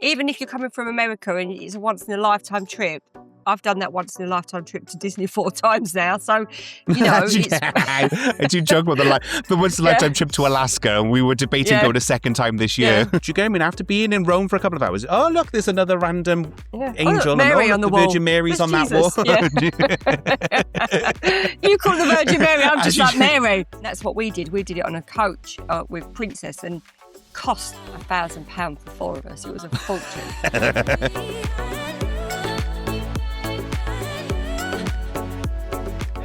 even if you're coming from America and it's a once-in-a-lifetime trip, I've done that once-in-a-lifetime trip to Disney 4 times now. So, I do joke about the once-in-a-lifetime trip to Alaska, and we were debating going a second time this year. Do you get after being in Rome for a couple of hours? Oh, look, there's another random angel. Look, Mary on the wall. Virgin Mary's on Jesus. that wall. You call the Virgin Mary, I'm just like Mary. That's what we did. We did it on a coach with Princess and cost £1,000 for 4 of us. It was a fortune.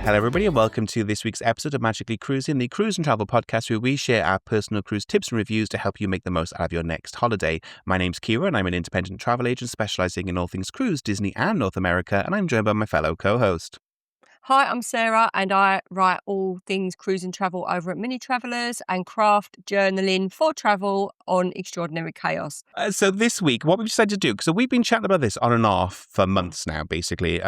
Hello everybody and welcome to this week's episode of Magically Cruising, the cruise and travel podcast where we share our personal cruise tips and reviews to help you make the most out of your next holiday. My name's Kieran, I'm an independent travel agent specialising in all things cruise, Disney and North America, and I'm joined by my fellow co-host. Hi, I'm Sarah and I write all things cruise and travel over at Mini Travellers and craft journaling for travel on Extraordinary Chaos. So this week, what we've decided to do, because we've been chatting about this on and off for months now, basically,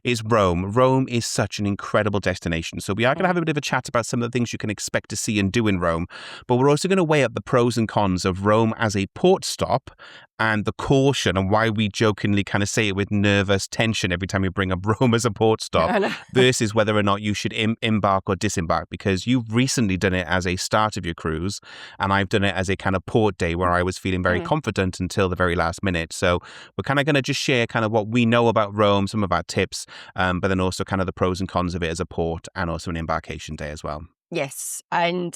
is Rome. Rome is such an incredible destination. So we are going to have a bit of a chat about some of the things you can expect to see and do in Rome. But we're also going to weigh up the pros and cons of Rome as a port stop and the caution and why we jokingly kind of say it with nervous tension every time we bring up Rome as a port stop versus whether or not you should embark or disembark, because you've recently done it as a start of your cruise and I've done it as a kind of port day where I was feeling very confident until the very last minute. So we're kind of going to just share kind of what we know about Rome, some of our tips, but then also kind of the pros and cons of it as a port and also an embarkation day as well. Yes, and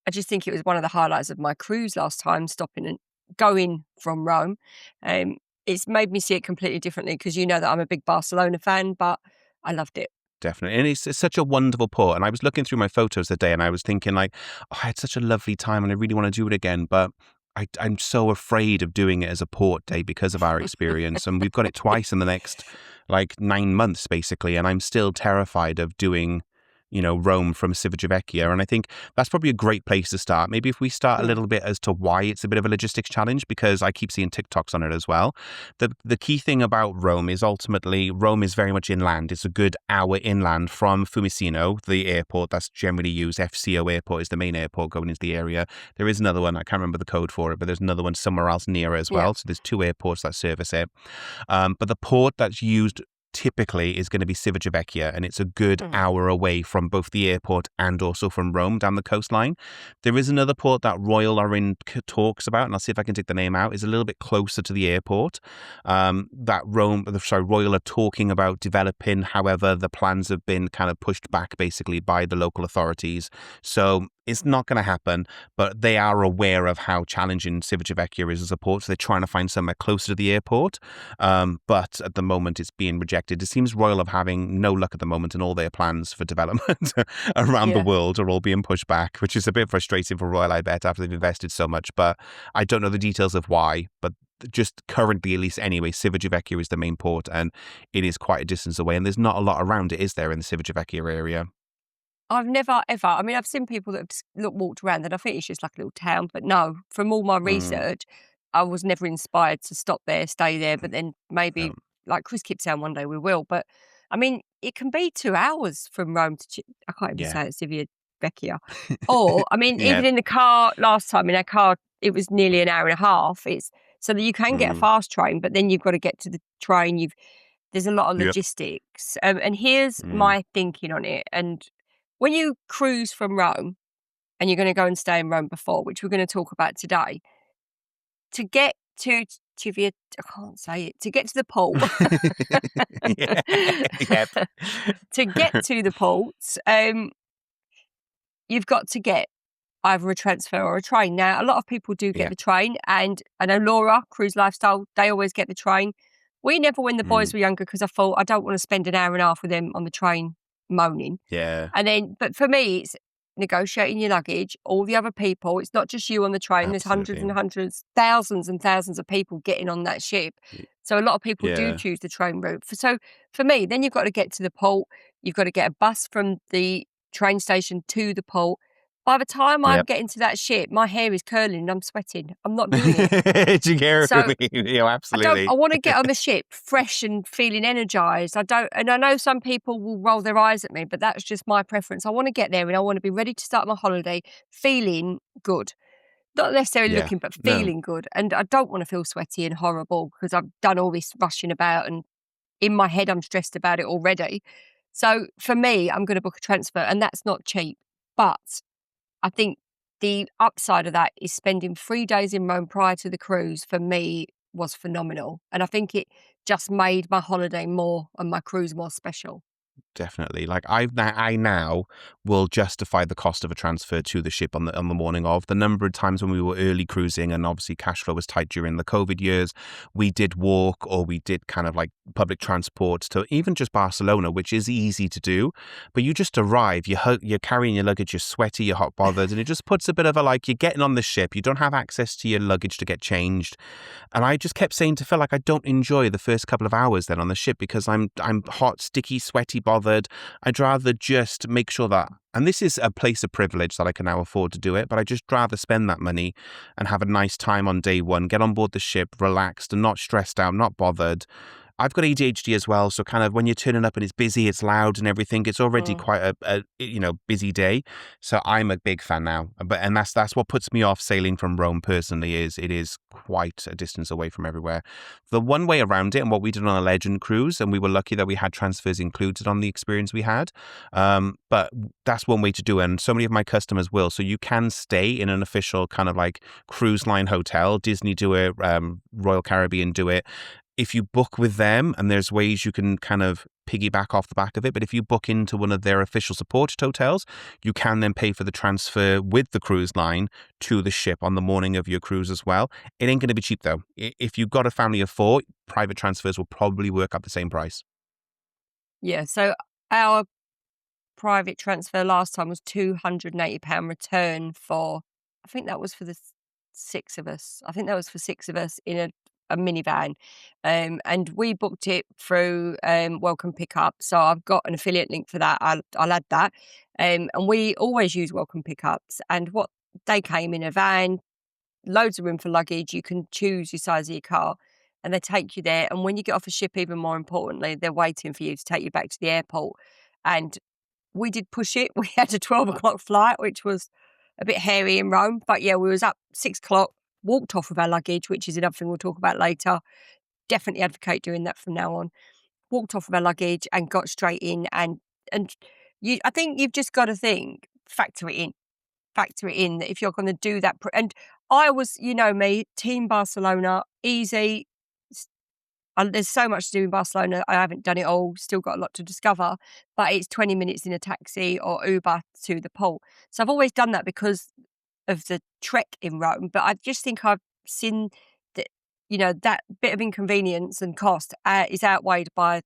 I just think it was one of the highlights of my cruise last time, stopping and going from Rome. It's made me see it completely differently because you know that I'm a big Barcelona fan, but I loved it. Definitely. And it's such a wonderful port. And I was looking through my photos today and I was thinking like, oh, I had such a lovely time and I really want to do it again. But I'm so afraid of doing it as a port day because of our experience. And we've got it twice in the next 9 months, basically. And I'm still terrified of doing Rome from Civitavecchia. And I think that's probably a great place to start. Maybe if we start a little bit as to why it's a bit of a logistics challenge, because I keep seeing TikToks on it as well. The key thing about Rome is ultimately Rome is very much inland. It's a good hour inland from Fiumicino, the airport that's generally used. FCO airport is the main airport going into the area. There is another one, I can't remember the code for it, but there's another one somewhere else near as well. So there's 2 airports that service it. But the port that's used typically is going to be Civitavecchia, and it's a good hour away from both the airport and also from Rome down the coastline. There is another port that Royal are in talks about, and I'll see if I can take the name out, is a little bit closer to the airport that Royal are talking about developing. However, the plans have been kind of pushed back basically by the local authorities. So it's not going to happen, but they are aware of how challenging Civitavecchia is as a port, so they're trying to find somewhere closer to the airport. But at the moment, it's being rejected. It seems Royal are having no luck at the moment, and all their plans for development around the world are all being pushed back, which is a bit frustrating for Royal, I bet, after they've invested so much. But I don't know the details of why, but just currently, at least anyway, Civitavecchia is the main port, and it is quite a distance away, and there's not a lot around it, is there, in the Civitavecchia area? I've never, ever, I've seen people that have just walked around and I think it's just like a little town, but no, from all my research, I was never inspired to stop there, stay there, but then maybe, like Chris keeps saying one day we will, but it can be 2 hours from Rome to, I can't even say it, Civitavecchia. Or, even in the car, last time in our car, it was nearly an hour and a half. It's so that you can get a fast train, but then you've got to get to the train. There's a lot of logistics. And here's my thinking on it. And when you cruise from Rome and you're going to go and stay in Rome before, which we're going to talk about today, to get to the port, to get to the ports, you've got to get either a transfer or a train. Now, a lot of people do get the train, and I know Laura, Cruise Lifestyle, they always get the train. We never, when the boys were younger, because I thought I don't want to spend an hour and a half with them on the train moaning. But for me, it's negotiating your luggage, all the other people. It's not just you on the train. There's hundreds and hundreds, thousands and thousands of people getting on that ship. So a lot of people do choose the train route. So for me, then you've got to get to the port. You've got to get a bus from the train station to the port. By the time I'm getting to that ship, my hair is curling and I'm sweating. I'm not doing it. Do you care? So, absolutely. I want to get on the ship fresh and feeling energised. And I know some people will roll their eyes at me, but that's just my preference. I want to get there and I want to be ready to start my holiday feeling good. Not necessarily Yeah. looking, but No, feeling good. And I don't want to feel sweaty and horrible because I've done all this rushing about and in my head, I'm stressed about it already. So for me, I'm going to book a transfer and that's not cheap. But I think the upside of that is spending 3 days in Rome prior to the cruise for me was phenomenal. And I think it just made my holiday more and my cruise more special. definitely. Like I now will justify the cost of a transfer to the ship on the morning of. The number of times when we were early cruising and obviously cash flow was tight during the COVID years, we did walk or we did kind of like public transport to even just Barcelona, which is easy to do. But you just arrive, you're carrying your luggage, you're sweaty, you're hot bothered, and it just puts a bit of a like you're getting on the ship, you don't have access to your luggage to get changed. And I just kept saying to Phil, like, I don't enjoy the first couple of hours then on the ship because I'm hot, sticky, sweaty, bothered. I'd rather just make sure that, and this is a place of privilege that I can now afford to do it, but I just rather spend that money and have a nice time on day one, get on board the ship, relaxed and not stressed out, not bothered. I've got ADHD as well, so kind of when you're turning up and it's busy, it's loud and everything, it's already Mm. quite a busy day. So I'm a big fan now, and that's what puts me off sailing from Rome personally. Is it is quite a distance away from everywhere. The one way around it, and what we did on a Legend cruise, and we were lucky that we had transfers included on the experience we had. But that's one way to do it, and so many of my customers will. So you can stay in an official kind of like cruise line hotel. Disney do it, Royal Caribbean do it if you book with them, and there's ways you can kind of piggyback off the back of it. But if you book into one of their official supported hotels, you can then pay for the transfer with the cruise line to the ship on the morning of your cruise as well. It ain't going to be cheap though. If you've got a family of four, private transfers will probably work out the same price. Yeah. So our private transfer last time was £280 return for, I think that was for the six of us. I think that was for six of us in a minivan. And we booked it through Welcome Pickup. So I've got an affiliate link for that. I'll add that. And we always use Welcome Pickups. And what they came in a van, loads of room for luggage. You can choose your size of your car. And they take you there. And when you get off a ship, even more importantly, they're waiting for you to take you back to the airport. And we did push it. We had a 12 o'clock flight, which was a bit hairy in Rome. But yeah, we was up 6 o'clock, walked off with our luggage, which is another thing we'll talk about later. Definitely advocate doing that from now on. Walked off with our luggage and got straight in. And I think you've just got to think, factor it in that if you're going to do that. And I was, me, Team Barcelona, easy. There's so much to do in Barcelona. I haven't done it all, still got a lot to discover, but it's 20 minutes in a taxi or Uber to the port. So I've always done that because of the trek in Rome, but I just think I've seen that, that bit of inconvenience and cost is outweighed by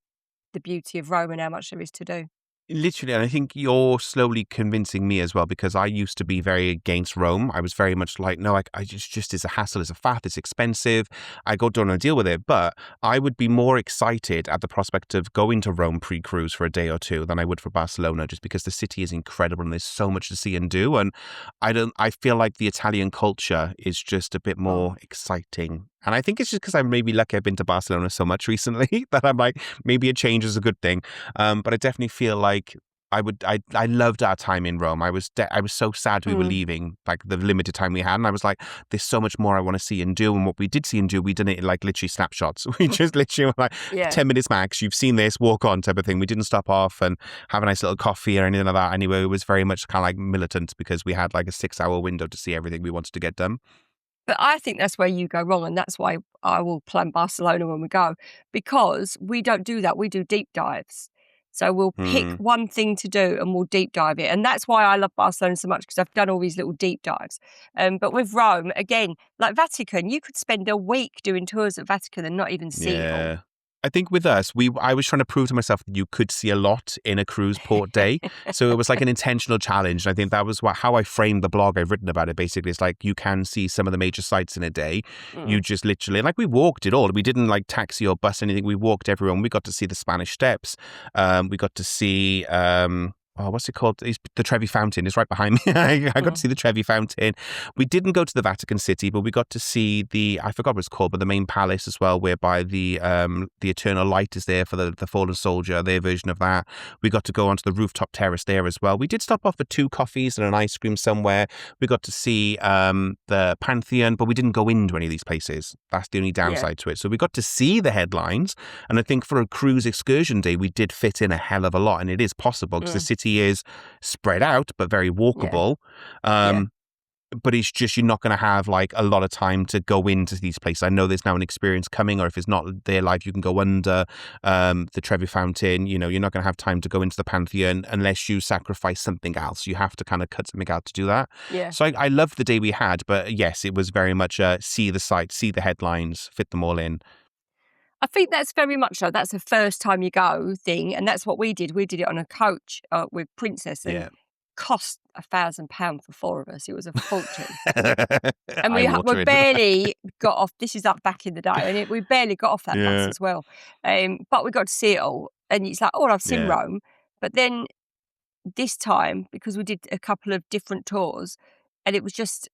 the beauty of Rome and how much there is to do. Literally, and I think you're slowly convincing me as well, because I used to be very against Rome. I was very much like, no, I just it's a hassle, it's a faff, it's expensive. I don't want to deal with it. But I would be more excited at the prospect of going to Rome pre-cruise for a day or two than I would for Barcelona, just because the city is incredible and there's so much to see and do. And I feel like the Italian culture is just a bit Oh. more exciting. And I think it's just because I'm maybe lucky I've been to Barcelona so much recently that I'm like, maybe a change is a good thing. But I definitely feel like I loved our time in Rome. I was so sad we were Mm, leaving, like the limited time we had. And I was like, there's so much more I want to see and do. And what we did see and do, we did it in like literally snapshots. We just literally were like yeah. 10 minutes max. You've seen this, walk on type of thing. We didn't stop off and have a nice little coffee or anything like that. Anyway, it was very much kind of like militant because we had like a 6 hour window to see everything we wanted to get done. But I think that's where you go wrong, and that's why I will plan Barcelona when we go, because we don't do that. We do deep dives. So we'll pick Hmm. one thing to do and we'll deep dive it. And that's why I love Barcelona so much, because I've done all these little deep dives. But with Rome, again, like Vatican, you could spend a week doing tours at Vatican and not even see it all. Yeah. I think with us, I was trying to prove to myself that you could see a lot in a cruise port day. So it was like an intentional challenge. And I think that was how I framed the blog I've written about it. Basically, it's like you can see some of the major sites in a day. You Mm. just literally, like we walked it all. We didn't like taxi or bus anything. We walked everyone. We got to see the Spanish Steps. We got to see oh, what's it called? It's the Trevi Fountain. It's right behind me. I got to Mm. see the Trevi Fountain. We didn't go to the Vatican City, but we got to see I forgot what it's called, but the main palace as well, whereby the Eternal Light is there for the fallen soldier, their version of that. We got to go onto the rooftop terrace there as well. We did stop off for 2 coffees and an ice cream somewhere. We got to see the Pantheon, but we didn't go into any of these places. That's the only Yeah. downside to it. So we got to see the headlines, and I think for a cruise excursion day, we did fit in a hell of a lot, and it is possible because the Mm. city is spread out but very Yeah. walkable. Yeah. Um, but it's just you're not going to have like a lot of time to go into these places. I know there's now an experience coming, or if it's not there live, you can go under the Trevi Fountain. You know, you're not going to have time to go into the Pantheon unless you sacrifice something else. You have to kind of cut something out to do that. Yeah. So I loved the day we had, but yes, it was very much see the sights, see the headlines, fit them all in. I think that's very much so. That's a first time you go thing, and that's what we did. We did it on a coach with Princess, and Yeah. cost £1,000 for 4 of us. It was a fortune, and I we water it. barely got off. This is up back in the day, and we barely got off that bus Yeah. as well. But we got to see it all, and it's like, oh, I've seen Yeah. Rome, but then this time because we did a couple of different tours, and it was just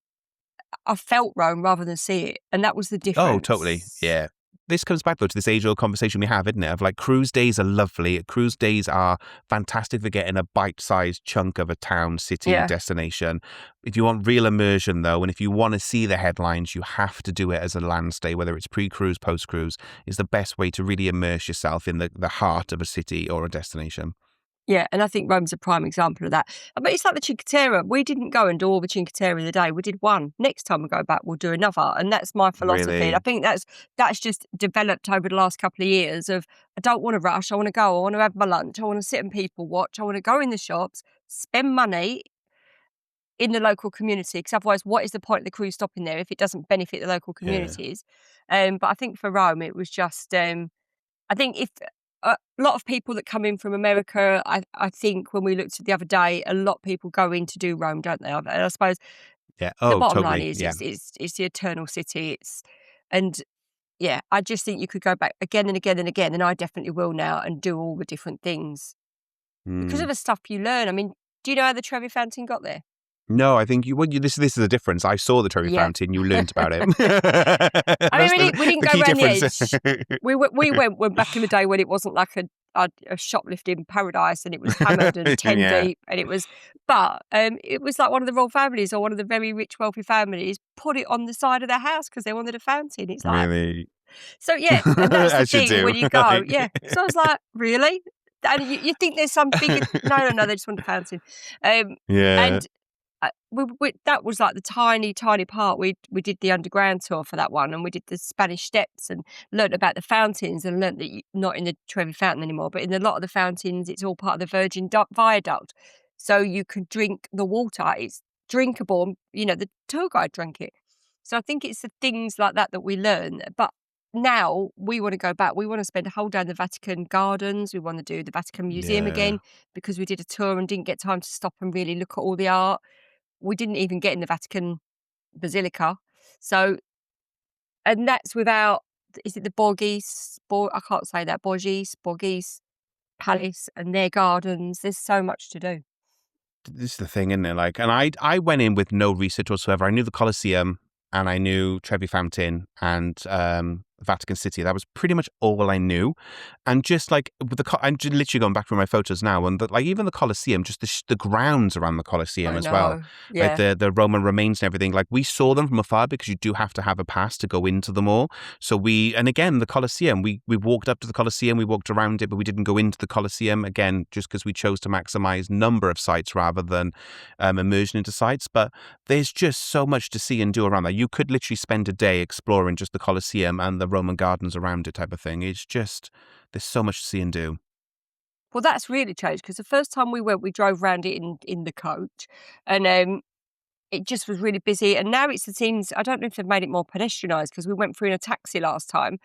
I felt Rome rather than see it, and that was the Oh, totally. difference. Yeah. This comes back though to this age-old conversation we have, isn't it? Of like cruise days are lovely. Cruise days are fantastic for getting a bite-sized chunk of a town, city, Yeah. destination. If you want real immersion though, and if you want to see the headlines, you have to do it as a land stay, whether it's pre-cruise, post-cruise, is the best way to really immerse yourself in the heart of a city or a destination. Yeah, and I think Rome's a prime example of that. But it's like the Cinque Terre. We didn't go and do all the Cinque Terre in the day. We did one. Next time we go back, we'll do another. And that's my philosophy. And I Really? think that's just developed over the last couple of years of I don't want to rush. I want to go. I want to have my lunch. I want to sit and people watch. I want to go in the shops, spend money in the local community. Because otherwise, what is the point of the cruise stopping there if it doesn't benefit the local Yeah. communities? But I think for Rome, it was just I think if a lot of people that come in from America, I think when we looked at the other day, a lot of people go in to do Rome, don't they? And I suppose Yeah. the Oh, bottom line totally. is Yeah. it's the eternal city. And yeah, I just think you could go back again and again and again, and I definitely will now and do all the different things because Mm. of the stuff you learn. I mean, do you know how the Trevi Fountain got there? No, I think this is a difference. I saw the Trevi Yeah. Fountain. You learnt about it. I mean, That's we didn't the go key around the difference. edge. We went back in the day when it wasn't like a shoplifting paradise and it was hammered and 10 Yeah, deep and it was like one of the royal families or one of the very rich wealthy families put it on the side of their house because they wanted a fountain. It's like, really. so yeah, and that's the As you thing do. when you go, yeah. So I was like, really? And you think there's some bigger, no, they just want a fountain. Yeah, And that was like the tiny, tiny part. We did the underground tour for that one, and we did the Spanish Steps and learnt about the fountains and learnt that not in the Trevi Fountain anymore, but in a lot of the fountains, it's all part of the Virgin Viaduct, so you could drink the water. It's drinkable. And, the tour guide drank it. So I think it's the things like that that we learn. But now we want to go back. We want to spend a whole day in the Vatican Gardens. We want to do the Vatican Museum yeah. again because we did a tour and didn't get time to stop and really look at all the art. We didn't even get in the Vatican Basilica. So, and that's without, is it the I can't say that, Borghese Palace and their gardens. There's so much to do. This is the thing, isn't it? Like, and I went in with no research whatsoever. I knew the Colosseum and I knew Trevi Fountain and Vatican City. That was pretty much all I knew. And just like with I'm just literally going back through my photos now, and like even the Colosseum, just the grounds around the Colosseum I as well, know. like Yeah. the Roman remains and everything. Like we saw them from afar because you do have to have a pass to go into them all. So and again the Colosseum, we walked up to the Colosseum, we walked around it, but we didn't go into the Colosseum again, just because we chose to maximize number of sites rather than immersion into sites. But there's just so much to see and do around that. You could literally spend a day exploring just the Colosseum and the Roman gardens around it, type of thing. It's just there's so much to see and do. Well, that's really changed because the first time we went, we drove around it in the coach, and it just was really busy. And now it seems, I don't know if they've made it more pedestrianised because we went through in a taxi last time.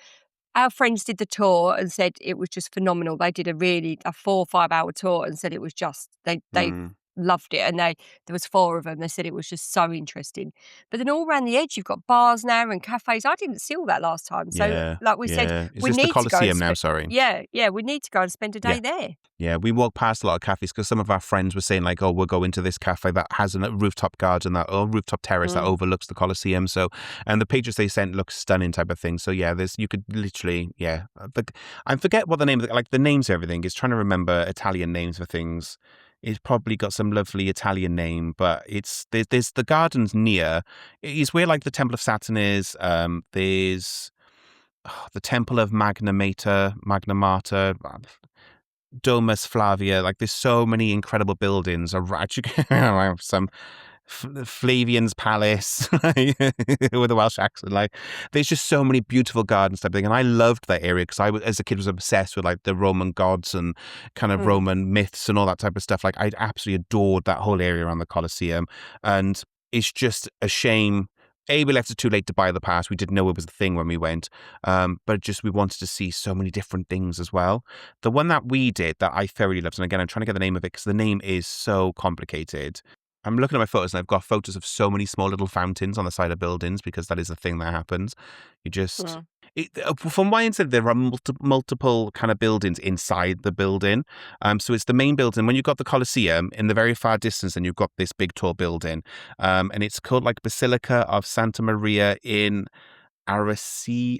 Our friends did the tour and said it was just phenomenal. They did a 4 or 5 hour tour and said it was just they Mm. loved it. And there was 4 of them. They said it was just so interesting. But then all around the edge, you've got bars now and cafes. I didn't see all that last time. So, Yeah, like we said, yeah. Is we this the need to go and Colosseum now? Sorry. yeah, we need to go and spend a Yeah. day there. Yeah, we walked past a lot of cafes because some of our friends were saying like, "Oh, we'll go into this cafe that has a rooftop garden, rooftop terrace that overlooks the Colosseum." So, and the pictures they sent look stunning, type of thing. So yeah, you could literally, yeah. I forget what the name of like the names of everything is. Trying to remember Italian names for things. It's probably got some lovely Italian name, but there's the gardens near. It's where like the Temple of Saturn is. There's the Temple of Magna Mater. Domus Flavia, like there's so many incredible buildings. Some Flavian's Palace with a Welsh accent. Like there's just so many beautiful gardens type of thing, and I loved that area because as a kid was obsessed with like the Roman gods and kind of Roman myths and all that type of stuff. Like I absolutely adored that whole area around the Colosseum, and it's just a shame. We left it too late to buy the pass. We didn't know it was the thing when we went. But just we wanted to see so many different things as well. The one that we did that I thoroughly loved, and again, I'm trying to get the name of it because the name is so complicated. I'm looking at my photos and I've got photos of so many small little fountains on the side of buildings because that is a thing that happens. You just... from what I said, there are multiple kind of buildings inside the building. So it's the main building. When you've got the Colosseum in the very far distance, and you've got this big tall building, and it's called like Basilica of Santa Maria in Araceli.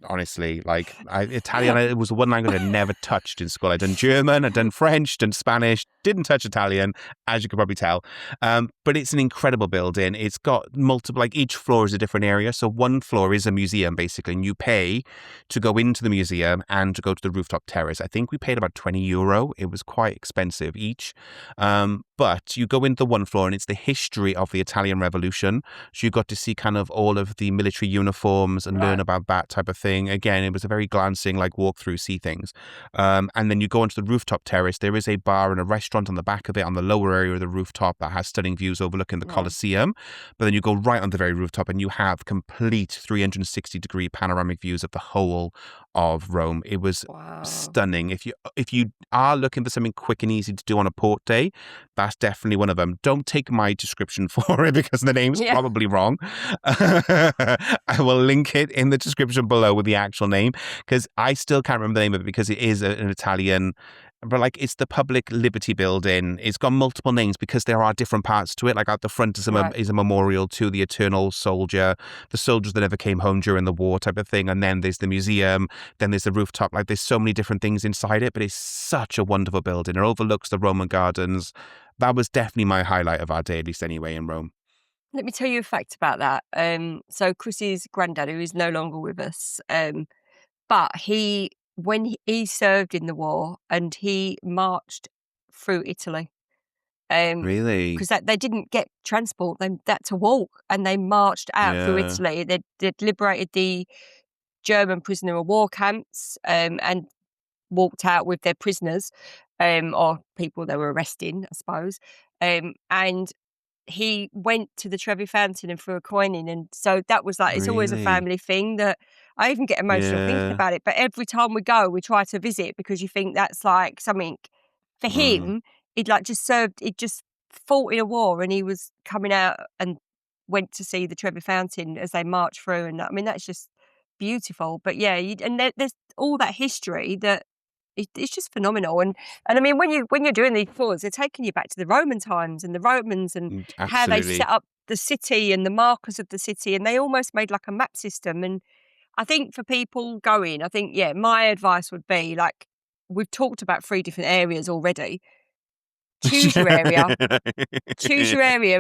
Honestly, like Italian, it was the one language I never touched in school. I'd done German, I'd done French, done Spanish, didn't touch Italian, as you could probably tell. But it's an incredible building. It's got multiple, like each floor is a different area. So one floor is a museum, basically, and you pay to go into the museum and to go to the rooftop terrace. I think we paid about €20. It was quite expensive each. But you go into the one floor and it's the history of the Italian Revolution. So you got to see kind of all of the military uniforms and learn about that type of thing. Again, it was a very glancing, like walk through, see things. And then you go onto the rooftop terrace. There is a bar and a restaurant on the back of it on the lower area of the rooftop that has stunning views overlooking the Colosseum. But then you go right on the very rooftop and you have complete 360-degree panoramic views of the whole of Rome. It was stunning. If you are looking for something quick and easy to do on a port day, that's definitely one of them. Don't take my description for it because the name's probably wrong. I will link it in the description below with the actual name because I still can't remember the name of it because it is an Italian. But like it's the Public Liberty Building. It's got multiple names because there are different parts to it. Like at the front is a memorial to the eternal soldier, the soldiers that never came home during the war type of thing. And then there's the museum. Then there's the rooftop. Like there's so many different things inside it. But it's such a wonderful building. It overlooks the Roman gardens. That was definitely my highlight of our day, at least anyway, in Rome. Let me tell you a fact about that. So Chrissy's granddad, who is no longer with us, but when he served in the war and he marched through Italy, Really? because they didn't get transport, they had to walk, and they marched out through Yeah. Italy. They'd liberated the German prisoner of war camps, and walked out with their prisoners, or people they were arresting, I suppose. And he went to the Trevi Fountain and threw a coin in, and so that was like, it's always a Really? family thing that I even get emotional thinking Yeah. about it. But every time we go, we try to visit because you think that's like something for Mm. him. He'd just fought in a war, and he was coming out and went to see the Trevi Fountain as they marched through, and I mean that's just beautiful. But yeah, there's all that history that it's just phenomenal. And I mean, when you're doing these tours, they're taking you back to the Roman times and the Romans and how they set Absolutely. up the city and the markers of the city, and they almost made like a map system. And I think for people going, I think, yeah, my advice would be like, we've talked about 3 different areas already. Choose your area,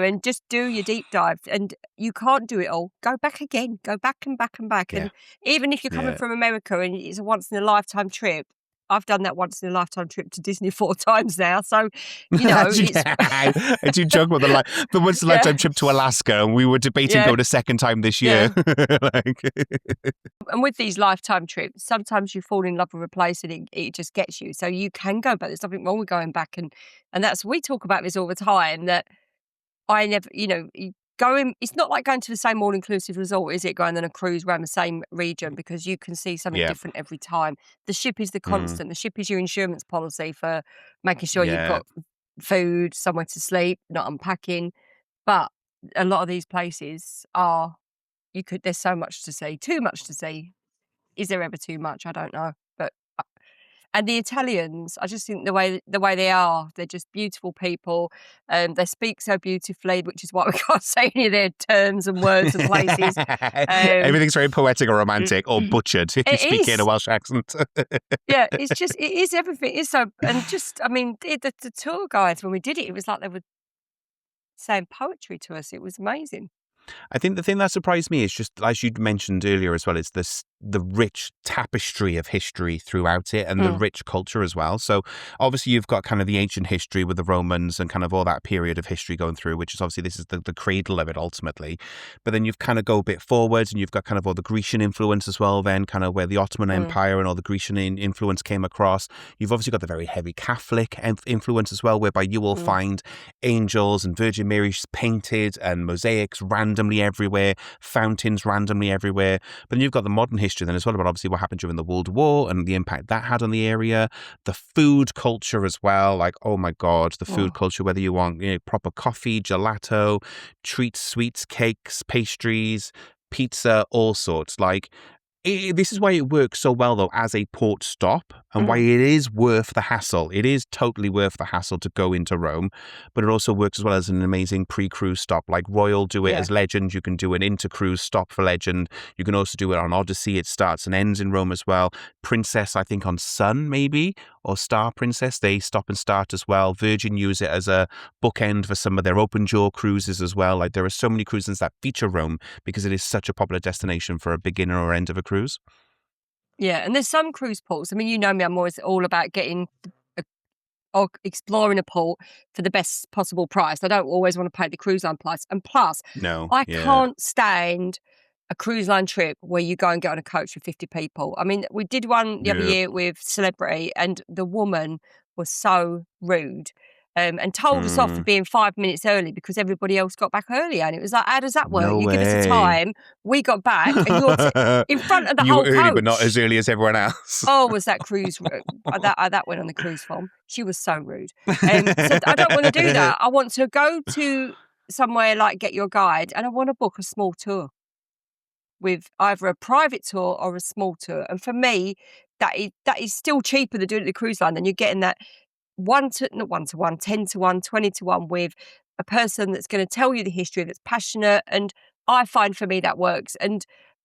and just do your deep dive. And you can't do it all. Go back again, go back and back and back. Yeah. And even if you're coming Yeah. from America and it's a once in a lifetime trip, I've done that once in a lifetime trip to Disney 4 times now. So, it's I do joke about the once in a yeah, lifetime trip to Alaska, and we were debating yeah, going a second time this yeah. year. Like, And with these lifetime trips, sometimes you fall in love with a place and it just gets you. So you can go back. There's nothing wrong with going back. And we talk about this all the time, that I never, it's not like going to the same all-inclusive resort, is it? Going on a cruise around the same region, because you can see something Yeah. different every time. The ship is the Mm. constant. The ship is your insurance policy for making sure you've Yeah. got food, somewhere to sleep, not unpacking. But a lot of these places are, there's so much to see, too much to see. Is there ever too much? I don't know. But and the Italians, I just think the way they are, they're just beautiful people. They speak so beautifully, which is why we can't say any of their terms and words and places. Um, Everything's very poetic or romantic or it butchered if you speak in a is. Welsh accent. Yeah, it is everything. It's so, and just, I mean, the tour guides, when we did it, it was like they were saying poetry to us. It was amazing. I think the thing that surprised me is just, as you mentioned earlier as well, it's the rich tapestry of history throughout it and the Mm, rich culture as well. So obviously you've got kind of the ancient history with the Romans and kind of all that period of history going through, which is obviously this is the cradle of it ultimately. But then you've kind of go a bit forwards and you've got kind of all the Grecian influence as well, then kind of where the Ottoman mm, Empire and all the Grecian influence came across. You've obviously got the very heavy Catholic influence as well, whereby you will mm. find angels and Virgin Mary's painted and mosaics randomly everywhere, fountains randomly everywhere. But then you've got the modern history then as well about obviously what happened during the World War and the impact that had on the area. The food culture as well, like, oh my God, the food Oh, culture, whether you want proper coffee, gelato, treats, sweets, cakes, pastries, pizza, all sorts. Like, this is why it works so well, though, as a port stop and why mm, it is worth the hassle. It is totally worth the hassle to go into Rome, but it also works as well as an amazing pre-cruise stop. Like Royal do it yeah. as Legend. You can do an inter-cruise stop for Legend. You can also do it on Odyssey. It starts and ends in Rome as well. Princess, I think on Sun, maybe, or Star Princess, they stop and start as well. Virgin use it as a bookend for some of their open jaw cruises as well. Like there are so many cruises that feature Rome because it is such a popular destination for a beginner or end of a cruise. Yeah, and there's some cruise ports. I mean, you know me, I'm always all about getting a, or exploring a port for the best possible price. I don't always want to pay the cruise line price. And plus, No, I yeah. can't stand a cruise line trip where you go and get on a coach with 50 people. I mean, we did one the other Yeah. year with Celebrity, and the woman was so rude. And told us off for Mm. being 5 minutes early because everybody else got back earlier. And it was like, how does that work? No You give us a way. time, we got back, and you're in front of the You were whole early, but not as coach. early as everyone else. Oh, was that cruise that went on the cruise from? She was so rude. So I don't want to do that. I want to go to somewhere like Get Your Guide, and I want to book a small tour with either a private tour or a small tour. And for me, that is still cheaper than doing it at the cruise line. And you're getting that not 1 to 1, 10 to 1, 20 to 1 with a person that's going to tell you the history, that's passionate. And I find for me that works. And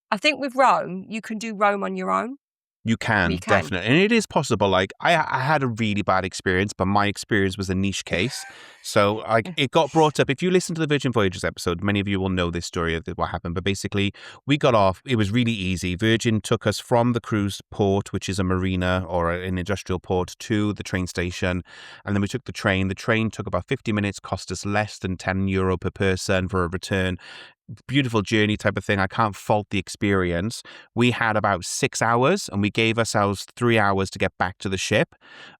I think with Rome, you can do Rome on your own. You You can, can. definitely. And it is possible. Like, I had a really bad experience, but my experience was a niche case. So, like, it got brought up. If you listen to the Virgin Voyages episode, many of you will know this story of what happened. But basically, we got off. It was really easy. Virgin took us from the cruise port, which is a marina or an industrial port, to the train station. And then we took the train. The train took about 50 minutes, cost us less than €10 per person for a return. Beautiful journey type of thing. I can't fault the experience. We had about 6 hours and we gave ourselves 3 hours to get back to the ship.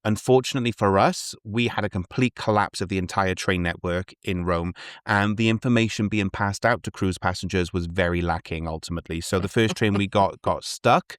Unfortunately for us, we had a complete collapse of the entire train network in Rome, and the information being passed out to cruise passengers was very lacking ultimately. So the first train we got stuck,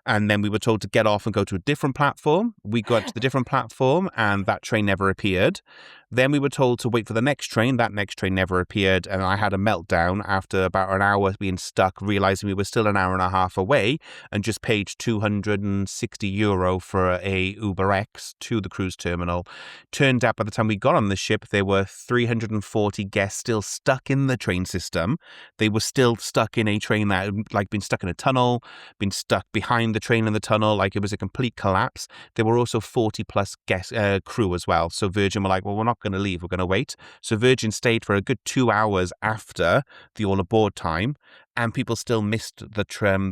and then we were told to get off and go to a different platform. We got to the different platform and that train never appeared. Then we were told to wait for the next train. That next train never appeared. And I had a meltdown after about an hour being stuck, realizing we were still an hour and a half away, and just paid €260 for a Uber X to the cruise terminal. Turned out by the time we got on the ship, there were 340 guests still stuck in the train system. They were still stuck in a train that had like been stuck in a tunnel, been stuck behind the train in the tunnel. Like, it was a complete collapse. There were also 40 plus guest crew as well. So Virgin were like, well, we're not going to leave. We're going to wait. So Virgin stayed for a good 2 hours after the all aboard time, and people still missed the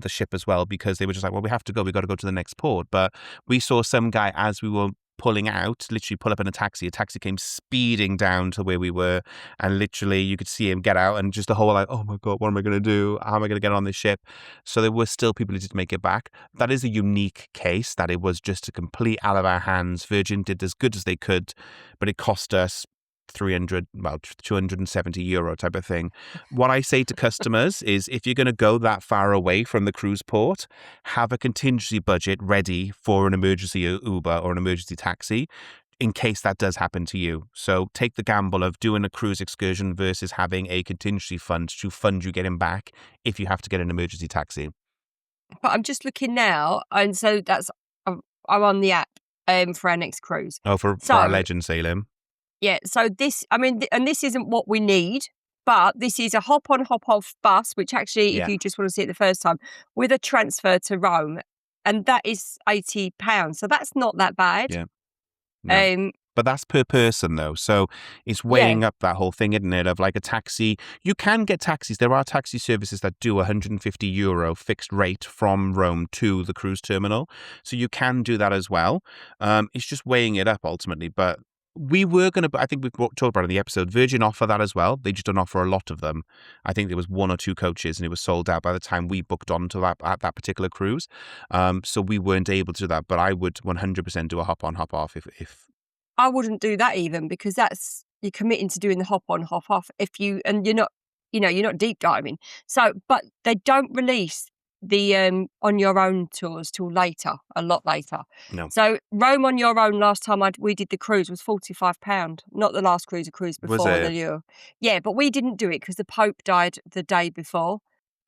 ship as well because they were just like, well, we have to go. We got to go to the next port. But we saw some guy as we were pulling out, literally pull up in a taxi. A taxi came speeding down to where we were, and literally you could see him get out, and just the whole like, oh my God, what am I going to do? How am I going to get on this ship? So there were still people who did make it back. That is a unique case that it was just a complete out of our hands. Virgin did as good as they could, but it cost us 300, well, €270 type of thing. What I say to customers is, if you're going to go that far away from the cruise port, have a contingency budget ready for an emergency Uber or an emergency taxi in case that does happen to you. So take the gamble of doing a cruise excursion versus having a contingency fund to fund you getting back if you have to get an emergency taxi. But I'm just looking now, and so that's I'm on the app for our next cruise. Oh, for our So legend sailing. yeah, so this, I mean, and this isn't what we need, but this is a hop on, hop off bus, which actually, if Yeah, you just want to see it the first time, with a transfer to Rome, and that is £80. So that's not that bad. yeah. No. Um, But that's per person, though. So it's yeah, weighing up that whole thing, isn't it? Of like a taxi. You can get taxis. There are taxi services that do €150 fixed rate from Rome to the cruise terminal. So you can do that as well. It's just weighing it up ultimately. But we were going to, I think we've talked about it in the episode, Virgin offer that as well. They just don't offer a lot of them. I think there was 1 or 2 coaches and it was sold out by the time we booked onto that at that particular cruise. So we weren't able to do that. But I would 100% do a hop on, hop off if I wouldn't do that even, because that's, you're committing to doing the hop on, hop off. If you, and you're not, you're not deep diving. So, but they don't release the on your own tours till later, a lot later. no. So Rome on your own, last time we did the cruise, was £45. Not the last cruise, a cruise Was before it? the year. Yeah, but we didn't do it because the Pope died the day before,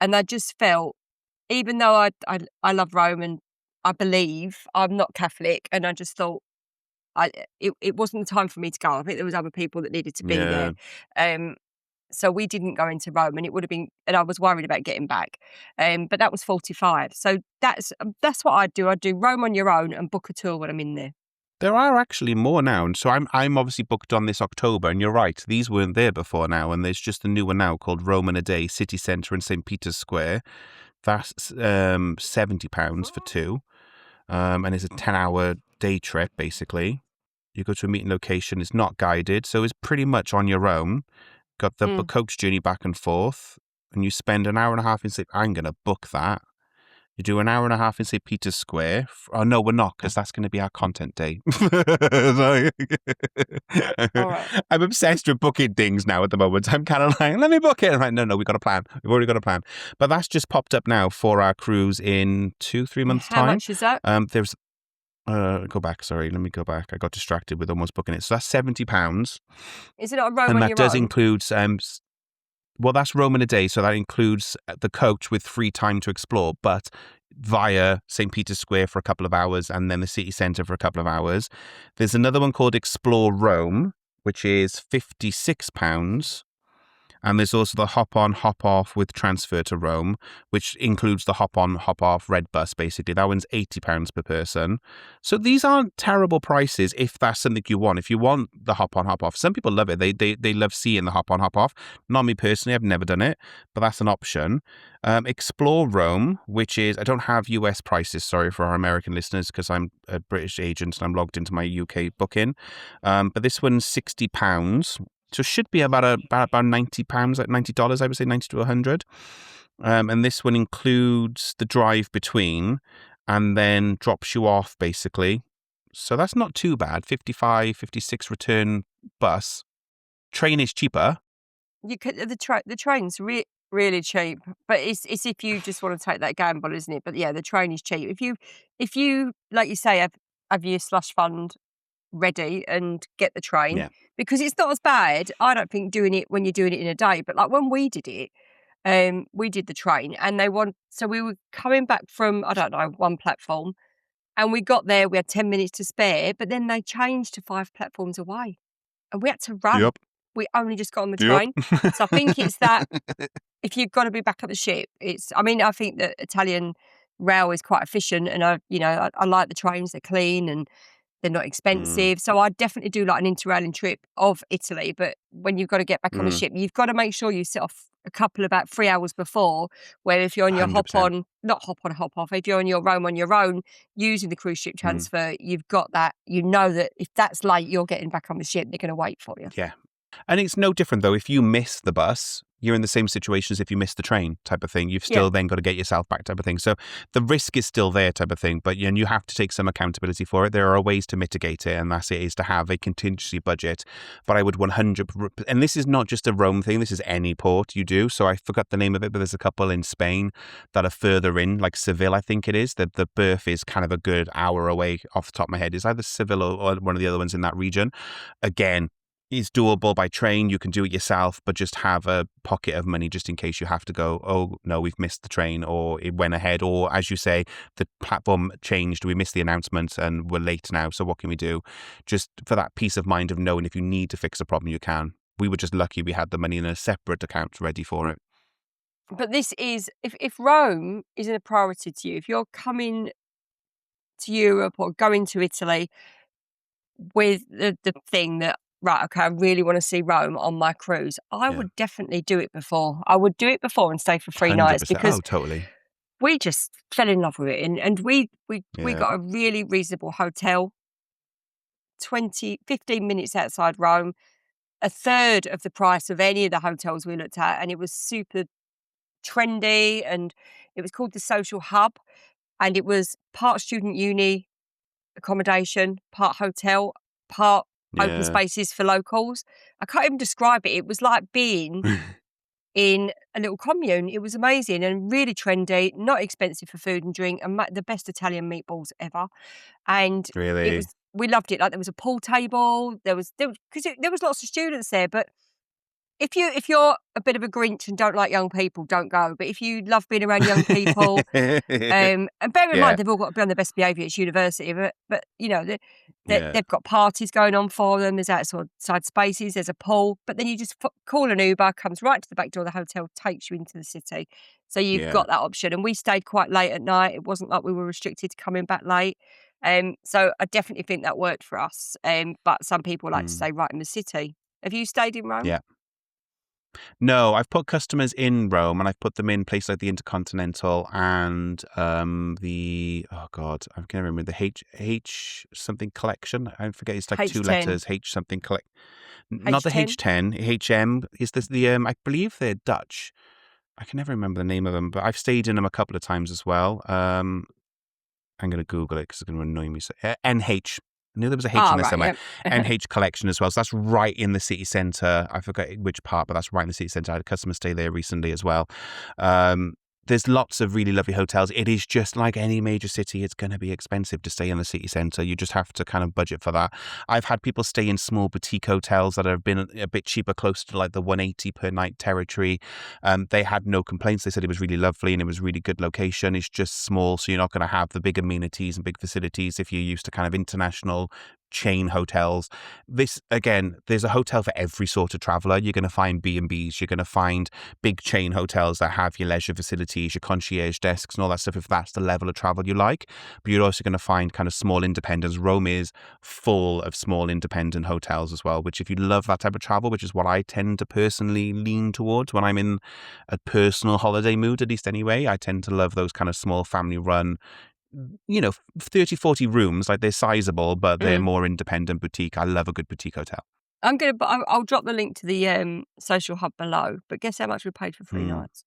and I just felt, even though I love Rome and I believe, I'm not Catholic, and I just thought, it wasn't the time for me to go. I think there was other people that needed to be Yeah. there. So we didn't go into Rome, and it would have been, and I was worried about getting back. But that was 45. So that's what I'd do. I'd do Rome on your own and book a tour when I'm in there. There are actually more now. And so I'm obviously booked on this October, and you're right, these weren't there before now, and there's just a new one now called Rome in a Day, City Centre in St. Peter's Square. That's £70 for 2. And it's a 10-hour day trip, basically. You go to a meeting location, it's not guided, so it's pretty much on your own. Got the coach journey back and forth, and you spend an hour and a half in I'm going to book that. You do an hour and a half in St. Peter's Square. Oh, no, we're not, because that's going to be our content day. All right. I'm obsessed with booking things now at the moment. I'm kind of like, let me book it. I'm like, no, we've got a plan. We've already got a plan. But that's just popped up now for our cruise in 2-3 months' How time. much is that? There's go back. Sorry, let me go back. I got distracted with almost booking it. So that's £70. Is it not a Rome And on that your does own? include well, that's Rome in a Day, so that includes the coach with free time to explore, but via St. Peter's Square for a couple of hours and then the city centre for a couple of hours. There's another one called Explore Rome, which is £56. And there's also the hop on, hop off with transfer to Rome, which includes the hop on, hop off red bus, basically. That one's £80 per person. So these aren't terrible prices if that's something you want. If you want the hop on, hop off, some people love it. They love seeing the hop on, hop off. Not me personally, I've never done it, but that's an option. Explore Rome, which is, I don't have US prices, sorry for our American listeners, because I'm a British agent and I'm logged into my UK booking. But this one's £60. So it should be about £90, like $90, I would say, 90 to 100. And this one includes the drive between and then drops you off, basically. So that's not too bad. 55, 56 return bus. Train is cheaper. You could, the train's really cheap, but it's if you just want to take that gamble, isn't it? But yeah, the train is cheap. If you like you say, have your slush fund ready and get the train, Yeah. because it's not as bad, I don't think, doing it when you're doing it in a day. But like when we did it, we did the train, and so we were coming back from, I don't know, one platform, and we got there, we had 10 minutes to spare, but then they changed to 5 platforms away, and we had to run. Yep. We only just got on the Yep. train. So I think it's that, if you've got to be back at the ship, I think that Italian rail is quite efficient, and I like the trains, they're clean and they're not Mm, expensive. So I'd definitely do like an interrailing trip of Italy. But when you've got to get back on the mm, ship, you've got to make sure you set off about 3 hours before, where if you're on your 100%. not hop on, hop off, if you're on your Rome on your own using the cruise ship Mm, transfer, you've got that, that if that's late, you're getting back on the ship, they're going to wait for you. yeah. And it's no different, though. If you miss the bus, you're in the same situation as if you missed the train type of thing. You've Yeah. still then got to get yourself back type of thing. So the risk is still there type of thing, but you have to take some accountability for it. There are ways to mitigate it, and that's it, is to have a contingency budget. But I would 100, and this is not just a Rome thing, this is any port you do. So I forgot the name of it, but there's a couple in Spain that are further in, like Seville, I think it is. The berth is kind of a good hour away off the top of my head. It's either Seville or one of the other ones in that region. Again, is doable by train. You can do it yourself, but just have a pocket of money just in case you have to go, oh, no, we've missed the train, or it went ahead, or as you say, the platform changed, we missed the announcement and we're late now, so what can we do? Just for that peace of mind of knowing if you need to fix a problem, you can. We were just lucky we had the money in a separate account ready for it. But this is, if Rome isn't a priority to you, if you're coming to Europe or going to Italy with the thing that, right, okay, I really want to see Rome on my cruise, I Yeah. would definitely do it before. I would do it before and stay for 3 nights 100%. because Oh, totally. we just fell in love with it. And we Yeah. got a really reasonable hotel, 15 minutes outside Rome, a third of the price of any of the hotels we looked at. And it was super trendy, and it was called the Social Hub. And it was part student uni accommodation, part hotel, part open Yeah. spaces for locals. I can't even describe it. It was like being in a little commune. It was amazing and really trendy, not expensive for food and drink, and the best Italian meatballs ever. And it Really? was, we loved it. Like, there was a pool table, there was lots of students there, but if you're a bit of a Grinch and don't like young people, don't go. But if you love being around young people, and bear in Yeah. mind, they've all got to be on their best behaviour. It's university, but Yeah. they've got parties going on for them. There's outside spaces. There's a pool. But then you just call an Uber, comes right to the back door of the hotel, takes you into the city. So you've Yeah. got that option. And we stayed quite late at night. It wasn't like we were restricted to coming back late. So I definitely think that worked for us. But some people like to Mm. stay right in the city. Have you stayed in Rome? Yeah. No, I've put customers in Rome, and I've put them in places like the Intercontinental and oh God, I can't remember, the H something collection. I forget, it's like 2 H10. letters, H something collect. Not the H10? H10, HM is this the I believe they're Dutch. I can never remember the name of them, but I've stayed in them a couple of times as well. I'm going to Google it because it's going to annoy me. So, NH. I knew there was a H in there Right, somewhere. yeah. NH collection as well. So that's right in the city centre. I forget which part, but that's right in the city centre. I had a customer stay there recently as well. There's lots of really lovely hotels. It is just like any major city. It's going to be expensive to stay in the city centre. You just have to kind of budget for that. I've had people stay in small boutique hotels that have been a bit cheaper, close to like the 180 per night territory. They had no complaints. They said it was really lovely and it was really good location. It's just small, so you're not going to have the big amenities and big facilities if you're used to kind of international chain hotels. This, again, there's a hotel for every sort of traveller. You're going to find B&Bs, you're going to find big chain hotels that have your leisure facilities, your concierge desks and all that stuff, if that's the level of travel you like. But you're also going to find kind of small independents. Rome is full of small independent hotels as well, which if you love that type of travel, which is what I tend to personally lean towards when I'm in a personal holiday mood, at least anyway, I tend to love those kind of small family run, 30, 40 rooms. Like, they're sizable, but they're more independent boutique. I love a good boutique hotel. I'll drop the link to the social hub below. But guess how much we paid for 3 nights?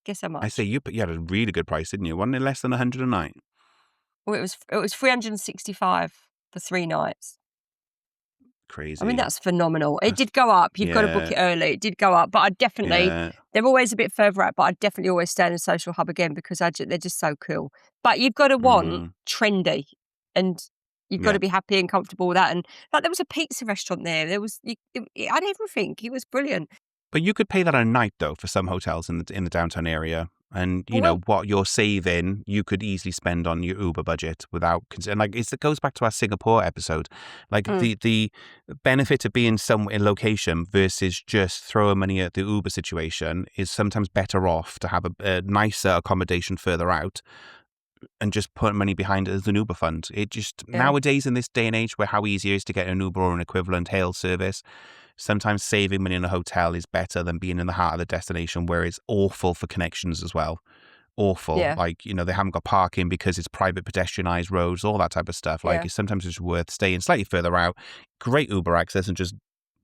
Guess how much? I say you had a really good price, didn't you? Wasn't it less than 100 a night? Well, it was 365 for 3 nights. Crazy. I mean, that's phenomenal. It did go up. You've got to book it early. It did go up, but I definitely, they're always a bit further out, but I definitely always stay in the social hub again because they're just so cool. But you've got to want trendy, and you've got to be happy and comfortable with that. And like, there was a pizza restaurant there. It had everything. It was brilliant. But you could pay that a night though for some hotels in the downtown area, and what you're saving, you could easily spend on your Uber budget without concern. Like, it goes back to our Singapore episode. Like, the benefit of being somewhere in location versus just throwing money at the Uber situation is sometimes better off to have a nicer accommodation further out and just put money behind it as an Uber fund. It just, nowadays in this day and age where how easy it is to get an Uber or an equivalent hail service, sometimes saving money in a hotel is better than being in the heart of the destination where it's awful for connections as well. Awful. Yeah. Like, they haven't got parking because it's private pedestrianised roads, all that type of stuff. Like, sometimes it's worth staying slightly further out, great Uber access, and just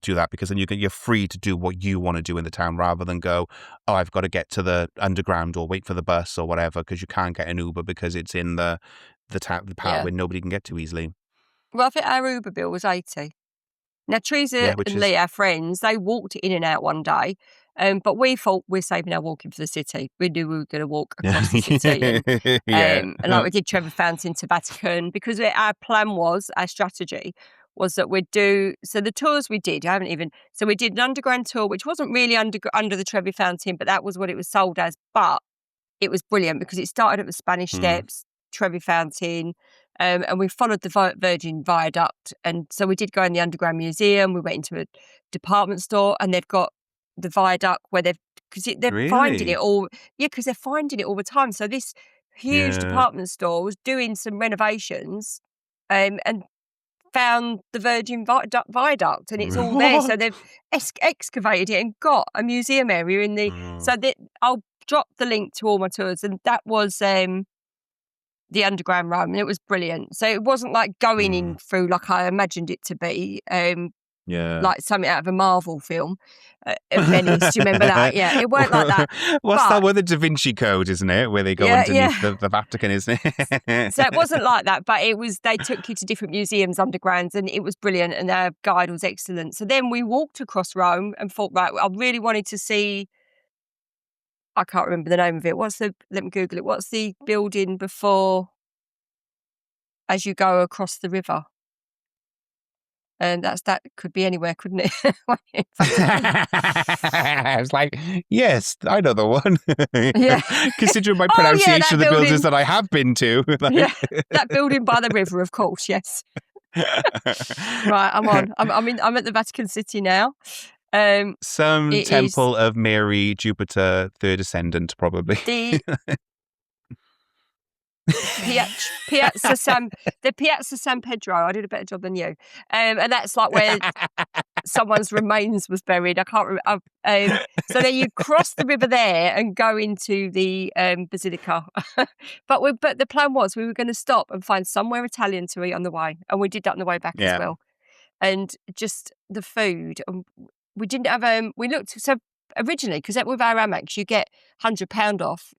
do that, because then you're free to do what you want to do in the town, rather than go, oh, I've got to get to the underground or wait for the bus or whatever, because you can't get an Uber because it's in the part Yeah. where nobody can get to easily. Well, I think our Uber bill was 80. Now, Teresa Yeah, which and Lee, is our friends, they walked in and out one day, but we thought we're saving our walking for the city. We knew we were going to walk across the city, yeah. and like we did Trevor Fountain to Vatican, because our plan was, our strategy was that we'd do, so the tours we did, so we did an underground tour, which wasn't really under the Trevi Fountain, but that was what it was sold as. But it was brilliant because it started at the Spanish Mm, Steps, Trevi Fountain, and we followed the Virgin Viaduct. And so we did go in the Underground Museum. We went into a department store, and they've got the viaduct where they're finding it really? all. Yeah, because they're finding it all the time. So this huge Yeah. department store was doing some renovations, and found the Virgin Viaduct, and it's all there. So What? they've excavated it and got a museum area in the. Mm, So that I'll drop the link to all my tours, and that was the Underground Rome, and it was brilliant. So it wasn't like going in mm, through like I imagined it to be, yeah. like something out of a Marvel film at Venice. Do you remember that? Yeah, it weren't like that. What's that But with the Da Vinci Code, isn't it? Where they go yeah, underneath yeah. the Vatican, isn't it? So it wasn't like that, but it was. They took you to different museums underground, and it was brilliant. And our guide was excellent. So then we walked across Rome and thought, right, I really wanted to see. I can't remember the name of it. Let me Google it. What's the building before as you go across the river? And that could be anywhere, couldn't it? Vatican. I was like, yes, I know the one. Yeah. Considering my Oh, yeah, pronunciation that of the buildings building. that I have been to. Yeah, Like... that building by the river, of course. Yes. Right, I'm on. I'm at the Vatican City now. Some It is temple of Mary, Jupiter, third ascendant, probably. the Piazza San the Piazza San Pedro. I did a better job than you. And that's like where someone's remains was buried. I can't remember. So then you cross the river there and go into the basilica. But the plan was we were going to stop and find somewhere Italian to eat on the way, and we did that on the way back as Yeah. well. And just the food. We didn't have. We looked so originally because with our Amex you get £100 off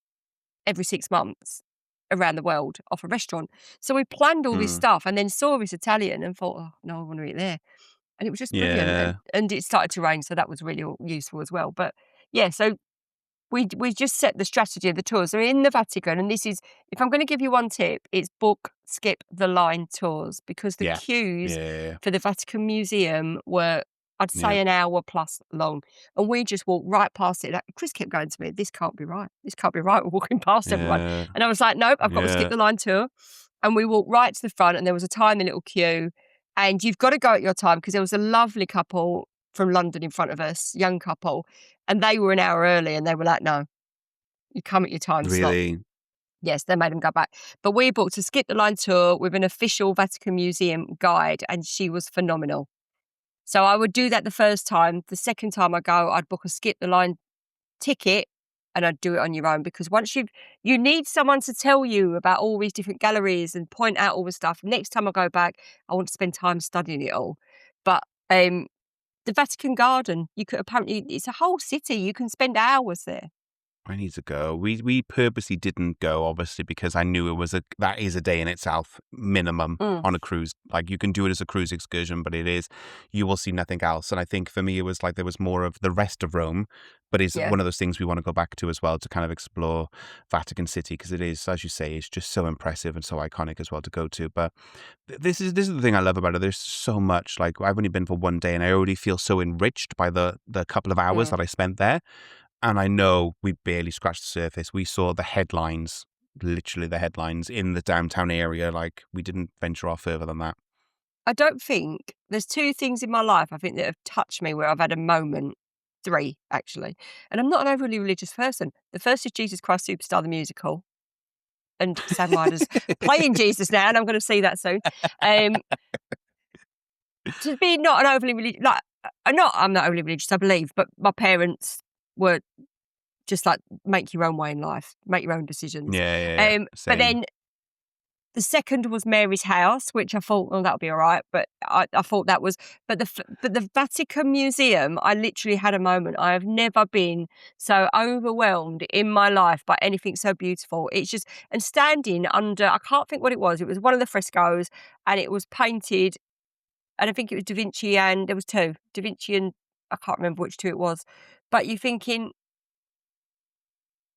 every 6 months around the world off a restaurant. So we planned all this Mm, stuff and then saw this Italian and thought, oh no, I want to eat there. And it was just brilliant. And, yeah. and it started to rain, so that was really useful as well. But yeah, so we just set the strategy of the tours. So in the Vatican, and this is, if I'm going to give you one tip, it's book, skip the line tours, because the Yeah. queues Yeah. for the Vatican Museum were, I'd Yeah. say, an hour plus long. And we just walked right past it. Chris kept going to me, this can't be right. This can't be right. We're walking past everyone. Yeah. And I was like, nope, I've got to skip Yeah. the line tour. And we walked right to the front, and there was a tiny little queue. And you've got to go at your time, because there was a lovely couple from London in front of us, young couple, and they were an hour early, and they were like, no, you come at your time slot. Really? Yes, they made them go back. But we booked a skip the line tour with an official Vatican Museum guide, and she was phenomenal. So I would do that the first time. The second time I go, I'd book a skip the line ticket, and I'd do it on your own, because once you need someone to tell you about all these different galleries and point out all the stuff. Next time I go back, I want to spend time studying it all. But the Vatican Garden, you could apparently, it's a whole city. You can spend hours there. I need to go. We purposely didn't go, obviously, because I knew that is a day in itself, minimum, Mm, on a cruise. Like, you can do it as a cruise excursion, but you will see nothing else. And I think for me, it was like there was more of the rest of Rome, but it's yeah. one of those things we want to go back to as well, to kind of explore Vatican City, because it is, as you say, it's just so impressive and so iconic as well to go to. But this is the thing I love about it. There's so much. Like, I've only been for one day, and I already feel so enriched by the couple of hours Mm. that I spent there. And I know we barely scratched the surface. We saw the headlines, literally the headlines in the downtown area. Like, we didn't venture off further than that. I don't think there's two things in my life I think that have touched me where I've had a moment. Three, actually. And I'm not an overly religious person. The first is Jesus Christ Superstar, the musical. And Sam Ryder's playing Jesus now, and I'm going to see that soon. To be not an overly religious, like, I'm not overly religious, I believe, but my parents were just like, make your own way in life, make your own decisions. Yeah. But Same. then The second was Mary's house, which I thought, that'll be all right. But I thought that was, but the Vatican Museum, I literally had a moment. I have never been so overwhelmed in my life by anything so beautiful. It's just, and standing under, I can't think what it was. It was one of the frescoes, and it was painted, and I think it was Da Vinci, and there was two, Da Vinci and I can't remember which two it was. But you're thinking,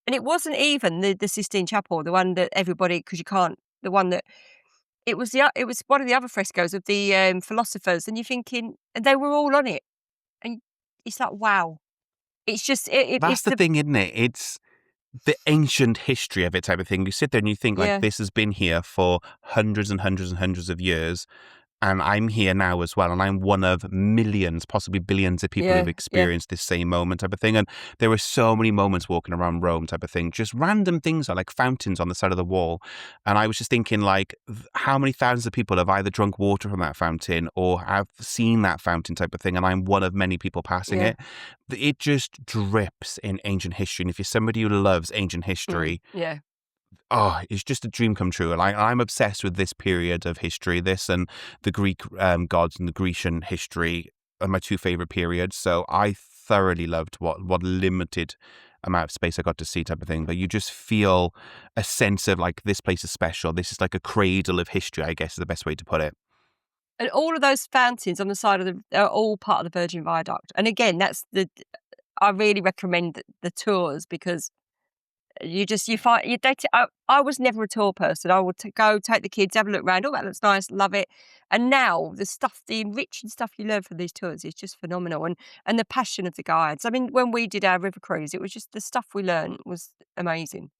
and it wasn't even the Sistine Chapel, the one that everybody, because you can't, the one that, it was one of the other frescoes of the philosophers, and you're thinking, and they were all on it, and it's like, wow, it's just That's it's the the thing, isn't it? It's the ancient history of it type of thing. You sit there and you think like yeah this has been here for hundreds and hundreds and hundreds of years. And I'm here now as well. And I'm one of millions, possibly billions of people who've yeah experienced this same moment type of thing. And there were so many moments walking around Rome type of thing, just random things like fountains on the side of the wall. And I was just thinking like, how many thousands of people have either drunk water from that fountain or have seen that fountain type of thing? And I'm one of many people passing yeah it. It just drips in ancient history. And if you're somebody who loves ancient history, yeah. it's just a dream come true. And I'm obsessed with this period of history, this and the Greek gods and the Grecian history are my two favorite periods. So I thoroughly loved what limited amount of space I got to see type of thing. But you just feel a sense of like, this place is special. This is like a cradle of history, I guess is the best way to put it. And all of those fountains on the side of are all part of the Virgin Viaduct. And again, I really recommend the tours, because you find I was never a tour person. I would go take the kids, have a look around. Oh, that looks nice, love it. And now the enriching stuff you learn from these tours is just phenomenal, and the passion of the guides. I mean, when we did our river cruise, it was just the stuff we learned was amazing.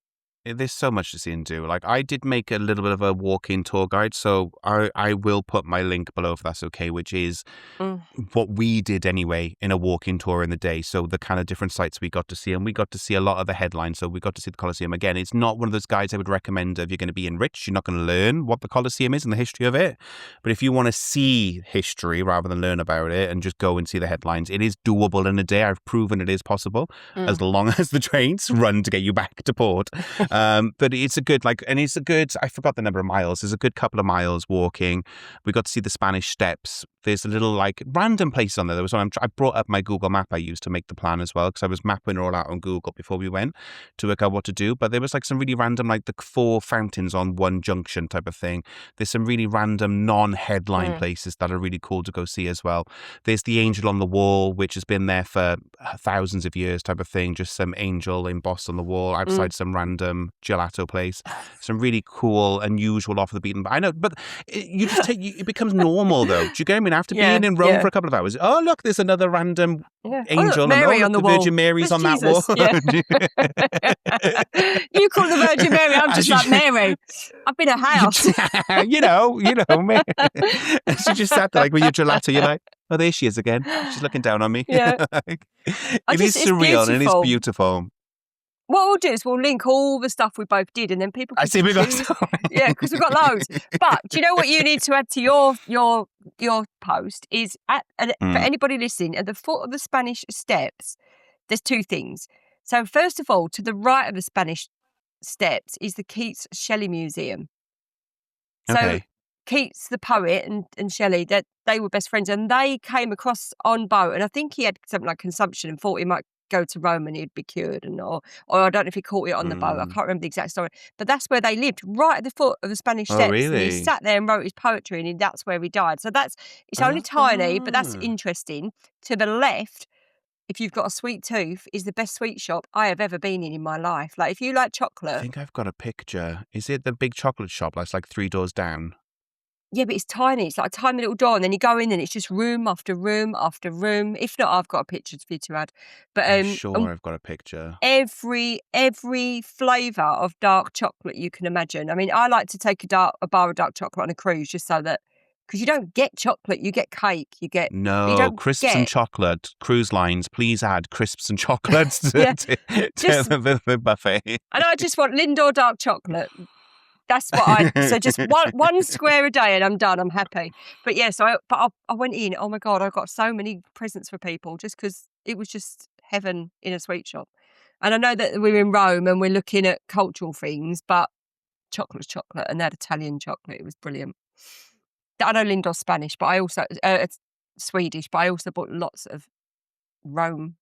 There's so much to see and do. Like I did make a little bit of a walk-in tour guide, so I will put my link below if that's okay, which is Mm, what we did anyway in a walking tour in the day. So the kind of different sites we got to see, and we got to see a lot of the headlines. So we got to see the Colosseum again. It's not one of those guides I would recommend if you're going to be enriched. You're not going to learn what the Colosseum is and the history of it. But if you want to see history rather than learn about it and just go and see the headlines, it is doable in a day. I've proven it is possible as mm. long as the trains run to get you back to port. But it's a good, I forgot the number of miles. There's a good couple of miles walking. We got to see the Spanish Steps. There's a little like random places on there. There was one I brought up my Google map I used to make the plan as well, because I was mapping it all out on Google before we went to work out what to do. But there was like some really random, like the 4 fountains on one junction type of thing. There's some really random non-headline places that are really cool to go see as well. There's the angel on the wall, which has been there for thousands of years type of thing. Just some angel embossed on the wall outside some random gelato place. Some really cool, unusual, off the beaten. I know, but it becomes normal though. Do you get what I mean? After Yeah, being in Rome yeah, for a couple of hours, oh look, there's another random yeah. Oh, look, angel, and Mary look, on the the wall. Virgin Mary's There's on that wall. Jesus, yeah. You call the Virgin Mary, I'm just like, Mary, I've been a house. you know, me. She just sat there like with your gelato. You're like, oh, there she is again. She's looking down on me. Yeah. It is It's surreal and it is beautiful. beautiful. What we'll do is we'll link all the stuff we both did, and then people I can see we got choose. Yeah, because we've got loads. But do you know what you need to add to your post is for anybody listening, at the foot of the Spanish Steps, there's 2 things. So first of all, to the right of the Spanish Steps is the Keats Shelley Museum. So Okay. Keats, the poet, and Shelley, that they were best friends, and they came across on boat, and I think he had something like consumption and thought he might go to Rome and he'd be cured, or I don't know if he caught it on the boat. I can't remember the exact story, but that's where they lived, right at the foot of the Spanish Oh, Steps, and he really? sat there and wrote his poetry, and that's where he died. So it's only tiny, but that's Ah. interesting. To the left, if you've got a sweet tooth, is the best sweet shop I have ever been in my life. Like if you like I chocolate. think I've got a picture. Is it the big chocolate shop that's like 3 doors down? Yeah, but it's tiny. It's like a tiny little door, and then you go in, and it's just room after room after room. If not, I've got a picture for you to add. But I'm sure I've got a picture. every flavour of dark chocolate you can imagine. I mean, I like to take a bar of dark chocolate on a cruise, just so that, because you don't get chocolate, you get cake, but you No, don't crisps and get chocolate. Cruise lines, please add crisps and chocolates to, yeah. to Just the buffet. and I just want Lindor dark chocolate. That's what so just one square a day and I'm done. I'm happy. But yeah, I went in. Oh my God, I got so many presents for people just because it was just heaven in a sweet shop. And I know that we're in Rome and we're looking at cultural things, but chocolate, and they had Italian chocolate. It was brilliant. I know Lindor's Spanish, but I also it's Swedish, but I also bought lots of Rome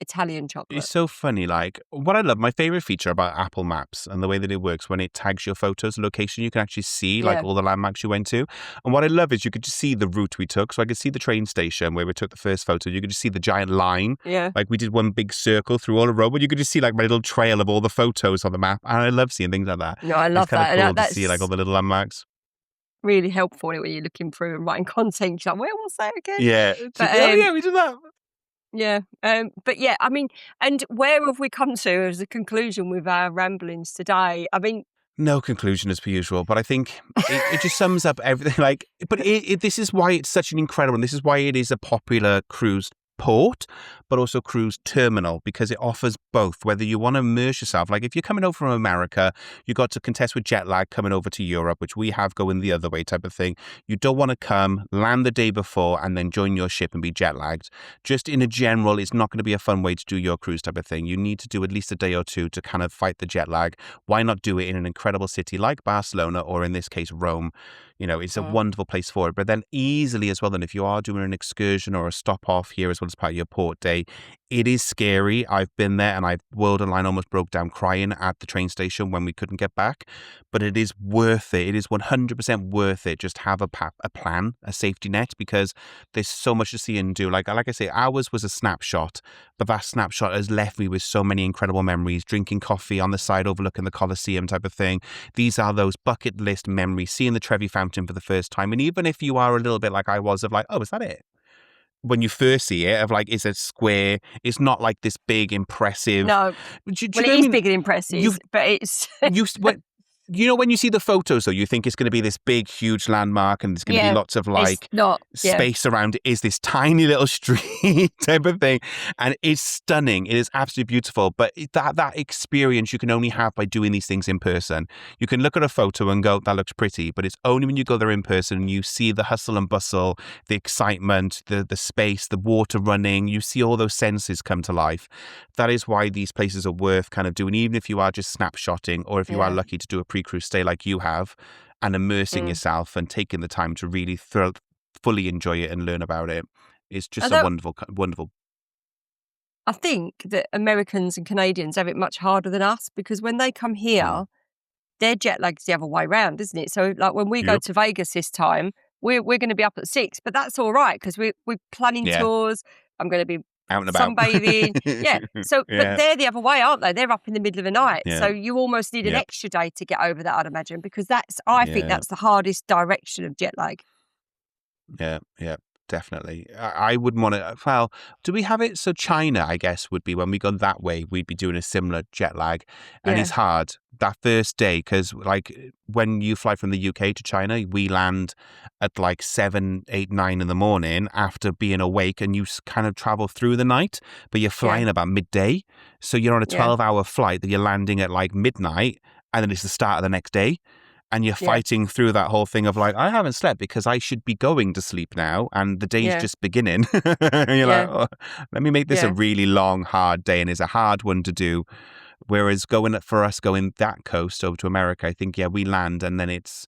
Italian chocolate. It's so funny. Like, what I love, my favorite feature about Apple Maps and the way that it works when it tags your photos, location, you can actually see like Yeah. all the landmarks you went to. And what I love is you could just see the route we took. So I could see the train station where we took the first photo. You could just see the giant line. Yeah. Like we did one big circle through all the road, but you could just see like my little trail of all the photos on the map. And I love seeing things like that. No, I love It's kind that. of cool And to see like all the little landmarks. really helpful when you're looking through and writing content. You're like, where was that again? Yeah. But, Oh yeah, we did that. Yeah. But yeah, I mean, and where have we come to as a conclusion with our ramblings today? I mean, No conclusion as per usual, but I think it just sums up everything. Like, but this is why it's such an incredible, and this is why it is a popular cruise port, but also cruise terminal, because it offers both. Whether you want to immerse yourself, like if you're coming over from America, you got to contest with jet lag coming over to Europe, which we have going the other way type of thing. You don't want to come, land the day before, and then join your ship and be jet lagged. Just in a general, it's not going to be a fun way to do your cruise type of thing. You need to do at least a day or two to kind of fight the jet lag. Why not do it in an incredible city like Barcelona, or in this case, Rome? You know, it's a wonderful place for it. But then easily as well, then if you are doing an excursion or a stop off here as well as part of your port day, it is scary. I've been there and World Online almost broke down crying at the train station when we couldn't get back. But it is worth it. It is 100% worth it. Just have a plan, a safety net, because there's so much to see and do. Like I say, ours was a snapshot, but that snapshot has left me with so many incredible memories. Drinking coffee on the side overlooking the Colosseum type of thing. These are those bucket list memories. Seeing the Trevi Fountain for the first time. And even if you are a little bit like I was, of like, oh, is that it? When you first see it, of like, it's a square. It's not like this big, impressive. No. Do you Well, know it what I is mean? big and impressive, but it's When you see the photos, though, you think it's going to be this big, huge landmark, and there's going to be lots of like space around it. Is this tiny little street type of thing, and it's stunning. It is absolutely beautiful. But that experience you can only have by doing these things in person. You can look at a photo and go, "That looks pretty," but it's only when you go there in person and you see the hustle and bustle, the excitement, the space, the water running. You see all those senses come to life. That is why these places are worth kind of doing, even if you are just snapshotting, or if you are lucky to do a pre-cruise stay like you have, and immersing yourself and taking the time to really fully enjoy it and learn about it. It's just a wonderful. I think that Americans and Canadians have it much harder than us, because when they come here, their jet lag's the other way round, isn't it? So like when we go to Vegas this time, we're going to be up at 6, but that's all right because we're planning tours. I'm going to be out and about, sunbathing. So, but they're the other way, aren't they? They're up in the middle of the night. So you almost need an extra day to get over that, I'd imagine, because I think that's the hardest direction of jet lag. Yeah, definitely. I wouldn't want to. Well, do we have it? So China, I guess, would be when we go that way. We'd be doing a similar jet lag, and it's hard that first day because, like, when you fly from the UK to China, we land at like 7, 8, 9 in the morning after being awake, and you kind of travel through the night, but you're flying about midday, so you're on a 12-hour flight that you're landing at like midnight, and then it's the start of the next day. And you're fighting through that whole thing of like, I haven't slept because I should be going to sleep now, and the day's just beginning. And you're like, oh, let me make this a really long, hard day, and it's a hard one to do. Whereas going that coast over to America, I think, we land, and then it's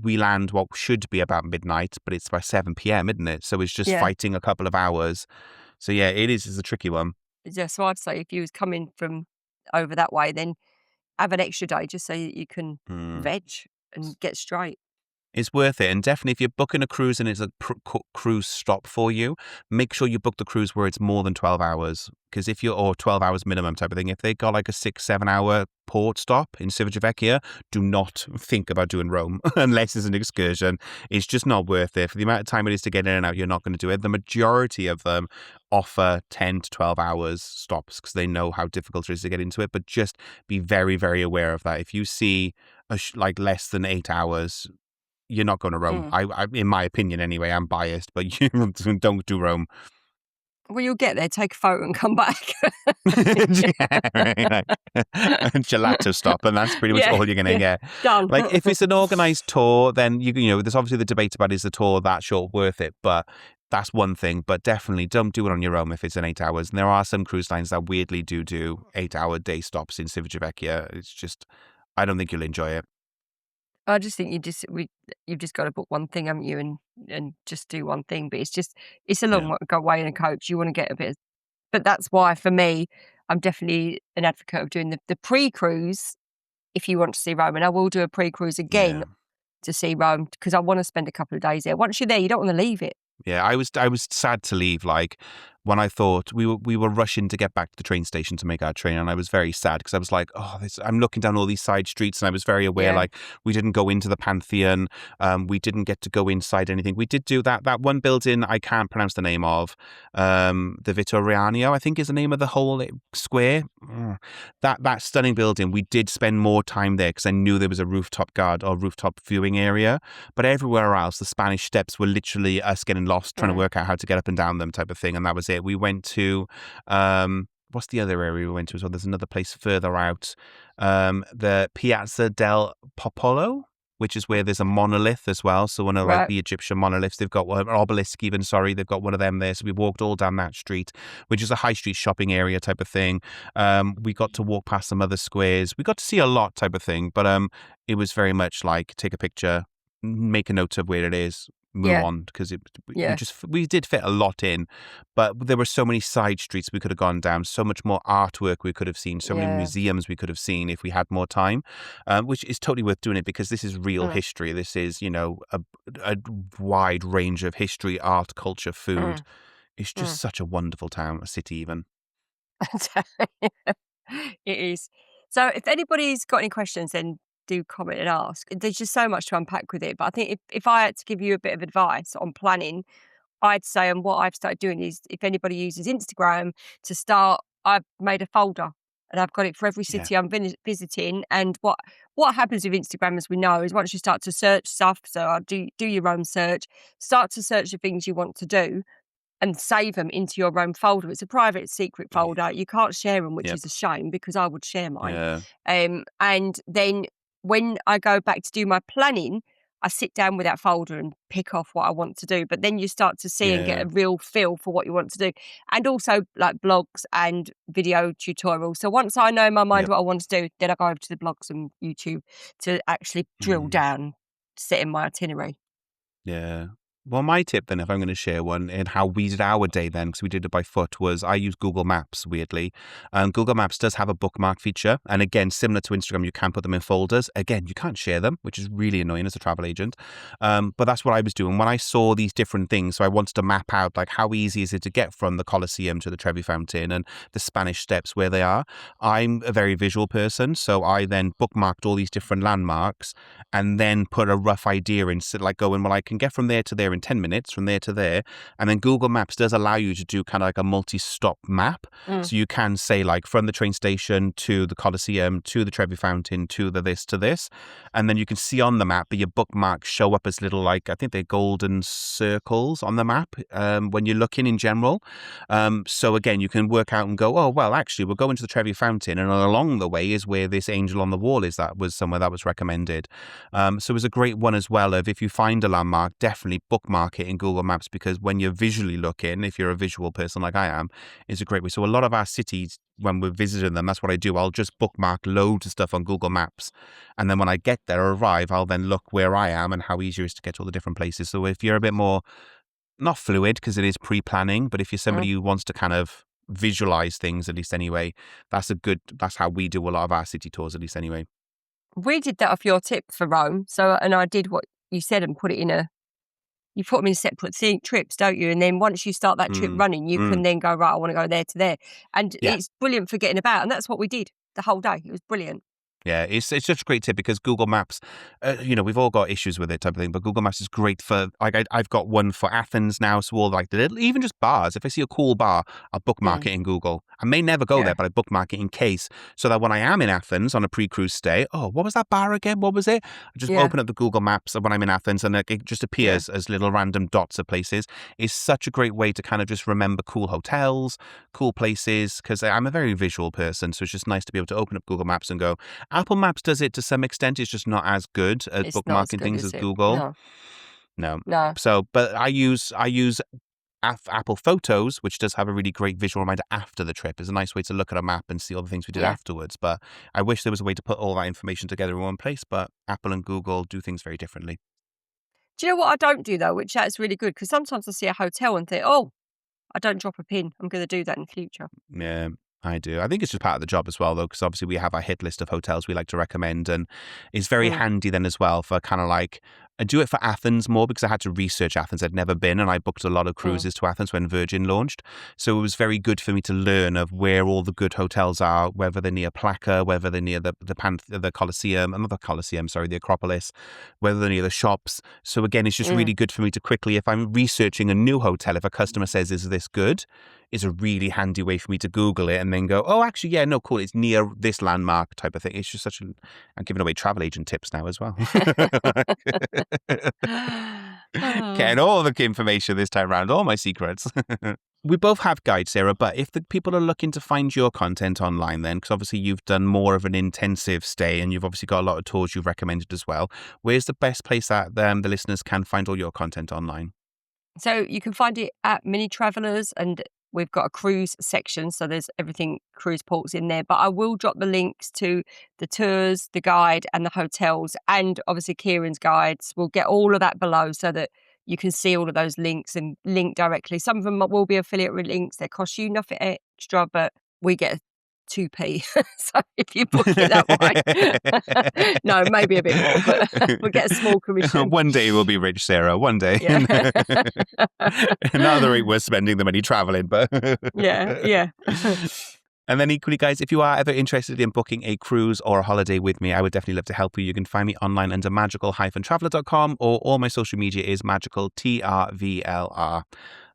we land what should be about midnight, but it's by 7 p.m., isn't it? So it's just fighting a couple of hours. So it's a tricky one. Yeah, so I'd say if you was coming from over that way, then have an extra day just so you can veg and get straight. It's worth it. And definitely if you're booking a cruise and it's a cruise stop for you, make sure you book the cruise where it's more than 12 hours. Because or 12 hours minimum type of thing, if they got like a 6-7 hour port stop in Civitavecchia, do not think about doing Rome unless it's an excursion. It's just not worth it. For the amount of time it is to get in and out, you're not going to do it. The majority of them offer 10 to 12 hours stops because they know how difficult it is to get into it. But just be very, very aware of that. If you see like less than 8 hours, you're not going to Rome. I, in my opinion anyway, I'm biased, but you don't do Rome. Well, you'll get there, take a photo and come back. Gelato stop, and that's pretty much all you're going to get. Done. Like, if it's an organised tour, then, you know, there's obviously the debate about is the tour that short worth it, but that's one thing. But definitely don't do it on your own if it's an 8 hours. And there are some cruise lines that weirdly do 8-hour day stops in Civitavecchia. It's just I don't think you'll enjoy it. I just think you've just got to book one thing, haven't you, and just do one thing. But it's a Yeah. long way in a coach. You want to get a bit, but that's why for me, I'm definitely an advocate of doing the pre-cruise if you want to see Rome, and I will do a pre-cruise again Yeah. to see Rome because I want to spend a couple of days there. Once you're there, you don't want to leave it. Yeah, I was sad to leave. Like when I thought we were rushing to get back to the train station to make our train, and I was very sad because I was like, oh, I'm looking down all these side streets, and I was very aware Yeah, like we didn't go into the Pantheon, we didn't get to go inside anything. We did do that one building I can't pronounce the name of, the Vittoriano, I think is the name of the whole square. That stunning building. We did spend more time there because I knew there was a rooftop guard or rooftop viewing area. But everywhere else, the Spanish Steps were literally us getting lost, trying to mm, work out how to get up and down them type of thing. And that was it. We went to, what's the other area we went to as well? There's another place further out, the Piazza del Popolo, which is where there's a monolith as well. So one of like right. the Egyptian monoliths, they've got one, an obelisk even, sorry, they've got one of them there. So we walked all down that street, which is a high street shopping area type of thing. We got to walk past some other squares. We got to see a lot type of thing, but it was very much like take a picture, make a note of where it is, move Yeah, on because yeah, we did fit a lot in, but there were so many side streets we could have gone down, so much more artwork we could have seen, so many yeah. museums we could have seen if we had more time, which is totally worth doing it because this is real Mm, history. This is a wide range of history, art, culture, food. mm, It's just mm. such a wonderful town, a city even. It is. So if anybody's got any questions, then do comment and ask. There's just so much to unpack with it. But I think if I had to give you a bit of advice on planning, I'd say, and what I've started doing is if anybody uses Instagram to start, I've made a folder and I've got it for every Yeah, city I'm visiting. And what happens with Instagram, as we know, is once you start to search stuff, so I do your own search, start to search the things you want to do and save them into your own folder. It's a private secret yeah, folder. You can't share them, which yep, is a shame because I would share mine. yeah, And then when I go back to do my planning, I sit down with that folder and pick off what I want to do. But then you start to see and get yeah, a real feel for what you want to do. And also like blogs and video tutorials. So once I know in my mind yep. what I want to do, then I go over to the blogs and YouTube to actually drill Mm. down, set in my itinerary. Yeah. Well, my tip then, if I'm going to share one, and how we did our day then, because we did it by foot, was I use Google Maps, weirdly. Google Maps does have a bookmark feature. And again, similar to Instagram, you can put them in folders. Again, you can't share them, which is really annoying as a travel agent. But that's what I was doing. When I saw these different things, so I wanted to map out, like, how easy is it to get from the Colosseum to the Trevi Fountain and the Spanish Steps, where they are. I'm a very visual person, so I then bookmarked all these different landmarks and then put a rough idea in, so like going, well, I can get from there to there in 10 minutes, from there to there. And then Google Maps does allow you to do kind of like a multi-stop map. Mm, So you can say like from the train station to the Colosseum, to the Trevi Fountain, to the this, to this. And then you can see on the map, but your bookmarks show up as little, like, I think they're golden circles on the map when you're looking in general. So again, you can work out and go, oh, well, actually, we're going to the Trevi Fountain. And along the way is where this angel on the wall is. That was somewhere that was recommended. So it was a great one as well of if you find a landmark, definitely bookmark it in Google Maps because when you're visually looking, if you're a visual person like I am, it's a great way. So a lot of our cities, when we're visiting them, that's what I do. I'll just bookmark loads of stuff on Google Maps. And then when I get there or arrive, I'll then look where I am and how easy it is to get to all the different places. So if you're a bit more, not fluid because it is pre-planning, but if you're mm. somebody who wants to kind of visualize things, at least anyway, that's how we do a lot of our city tours, at least anyway. We did that off your tip for Rome. So, and I did what you said and put it in you put them in separate trips, don't you? And then once you start that trip Mm, running, you mm, can then go, right, I want to go there to there. And yeah. it's brilliant for getting about. And that's what we did the whole day. It was brilliant. Yeah, it's such a great tip because Google Maps, we've all got issues with it type of thing, but Google Maps is great for, like, I've got one for Athens now, so all like the little, even just bars. If I see a cool bar, I'll bookmark Mm, it in Google. I may never go there, yeah, but I bookmark it in case, so that when I am in Athens on a pre-cruise stay, oh, what was that bar again? What was it? I just yeah, open up the Google Maps when I'm in Athens and it just yeah. appears as little random dots of places. It's such a great way to kind of just remember cool hotels, cool places, because I'm a very visual person, so it's just nice to be able to open up Google Maps and go, Apple Maps does it to some extent. It's just not as good at It's not as bookmarking good, things is as it? Google. No, No. no. So, but I use Apple Photos, which does have a really great visual reminder after the trip. It's a nice way to look at a map and see all the things we did Yeah. afterwards. But I wish there was a way to put all that information together in one place, but Apple and Google do things very differently. Do you know what I don't do though, which that's really good? Because sometimes I see a hotel and think, oh, I don't drop a pin. I'm going to do that in the future. Yeah, I do. I think it's just part of the job as well, though, because obviously we have our hit list of hotels we like to recommend, and it's very handy then as well for kind of like, I do it for Athens more because I had to research Athens. I'd never been, and I booked a lot of cruises to Athens when Virgin launched. So it was very good for me to learn of where all the good hotels are, whether they're near Plaka, whether they're near the Colosseum, another Colosseum, sorry, the Acropolis, whether they're near the shops. So again, it's just really good for me to quickly, if I'm researching a new hotel, if a customer says, is this good? It's a really handy way for me to Google it and then go, oh, actually, yeah, no, cool. It's near this landmark type of thing. It's just I'm giving away travel agent tips now as well. Getting all the information this time around, all my secrets. We both have guides, Sarah, but if the people are looking to find your content online then, because obviously you've done more of an intensive stay and you've obviously got a lot of tours you've recommended as well, where's the best place that the listeners can find all your content online? So you can find it at Mini Travelers, and we've got a cruise section. So there's everything cruise ports in there. But I will drop the links to the tours, the guide, and the hotels, and obviously Kieran's guides. We'll get all of that below so that you can see all of those links and link directly. Some of them will be affiliate links. They cost you nothing extra, but we get 2p. So if you book it that way, no, maybe a bit more, but we'll get a small commission. One day we'll be rich, Sarah. One day. Yeah. Another week we're spending the money traveling, but yeah. And then equally, guys, if you are ever interested in booking a cruise or a holiday with me, I would definitely love to help you. You can find me online under magical-traveler.com, or all my social media is magical, TRVLR.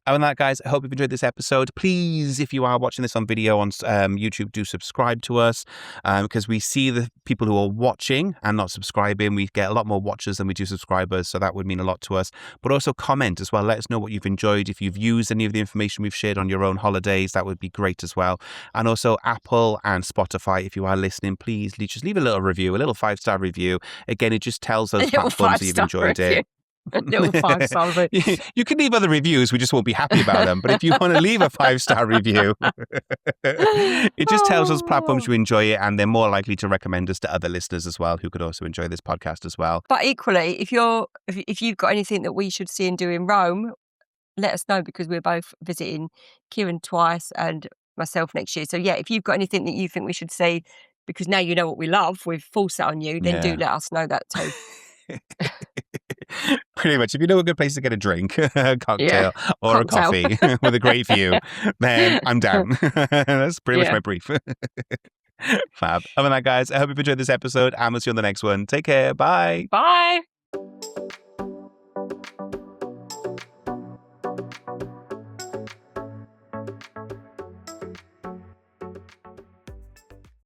Other than that, guys, I hope you've enjoyed this episode. Please, if you are watching this on video on YouTube, do subscribe to us because we see the people who are watching and not subscribing. We get a lot more watchers than we do subscribers, so that would mean a lot to us. But also comment as well. Let us know what you've enjoyed. If you've used any of the information we've shared on your own holidays, that would be great as well. And also Apple and Spotify, if you are listening, please just leave a little review, a little 5-star review. Again, it just tells those platforms that you've enjoyed it. A little 5-star review. You can leave other reviews, we just won't be happy about them. But if you want to leave a 5-star review, it just tells those platforms you enjoy it, and they're more likely to recommend us to other listeners as well who could also enjoy this podcast as well. But equally, if you've got anything that we should see and do in Rome, let us know, because we're both visiting Kieran twice and myself next year. So yeah, if you've got anything that you think we should see, because now you know what we love, we've forced that on you, then do let us know that too. Pretty much, if you know a good place to get a drink, a cocktail, or a coffee with a great view, then I'm down. That's pretty much my brief. Fab. Other than that, guys, I hope you've enjoyed this episode, and we'll see you on the next one. Take care. Bye. Bye.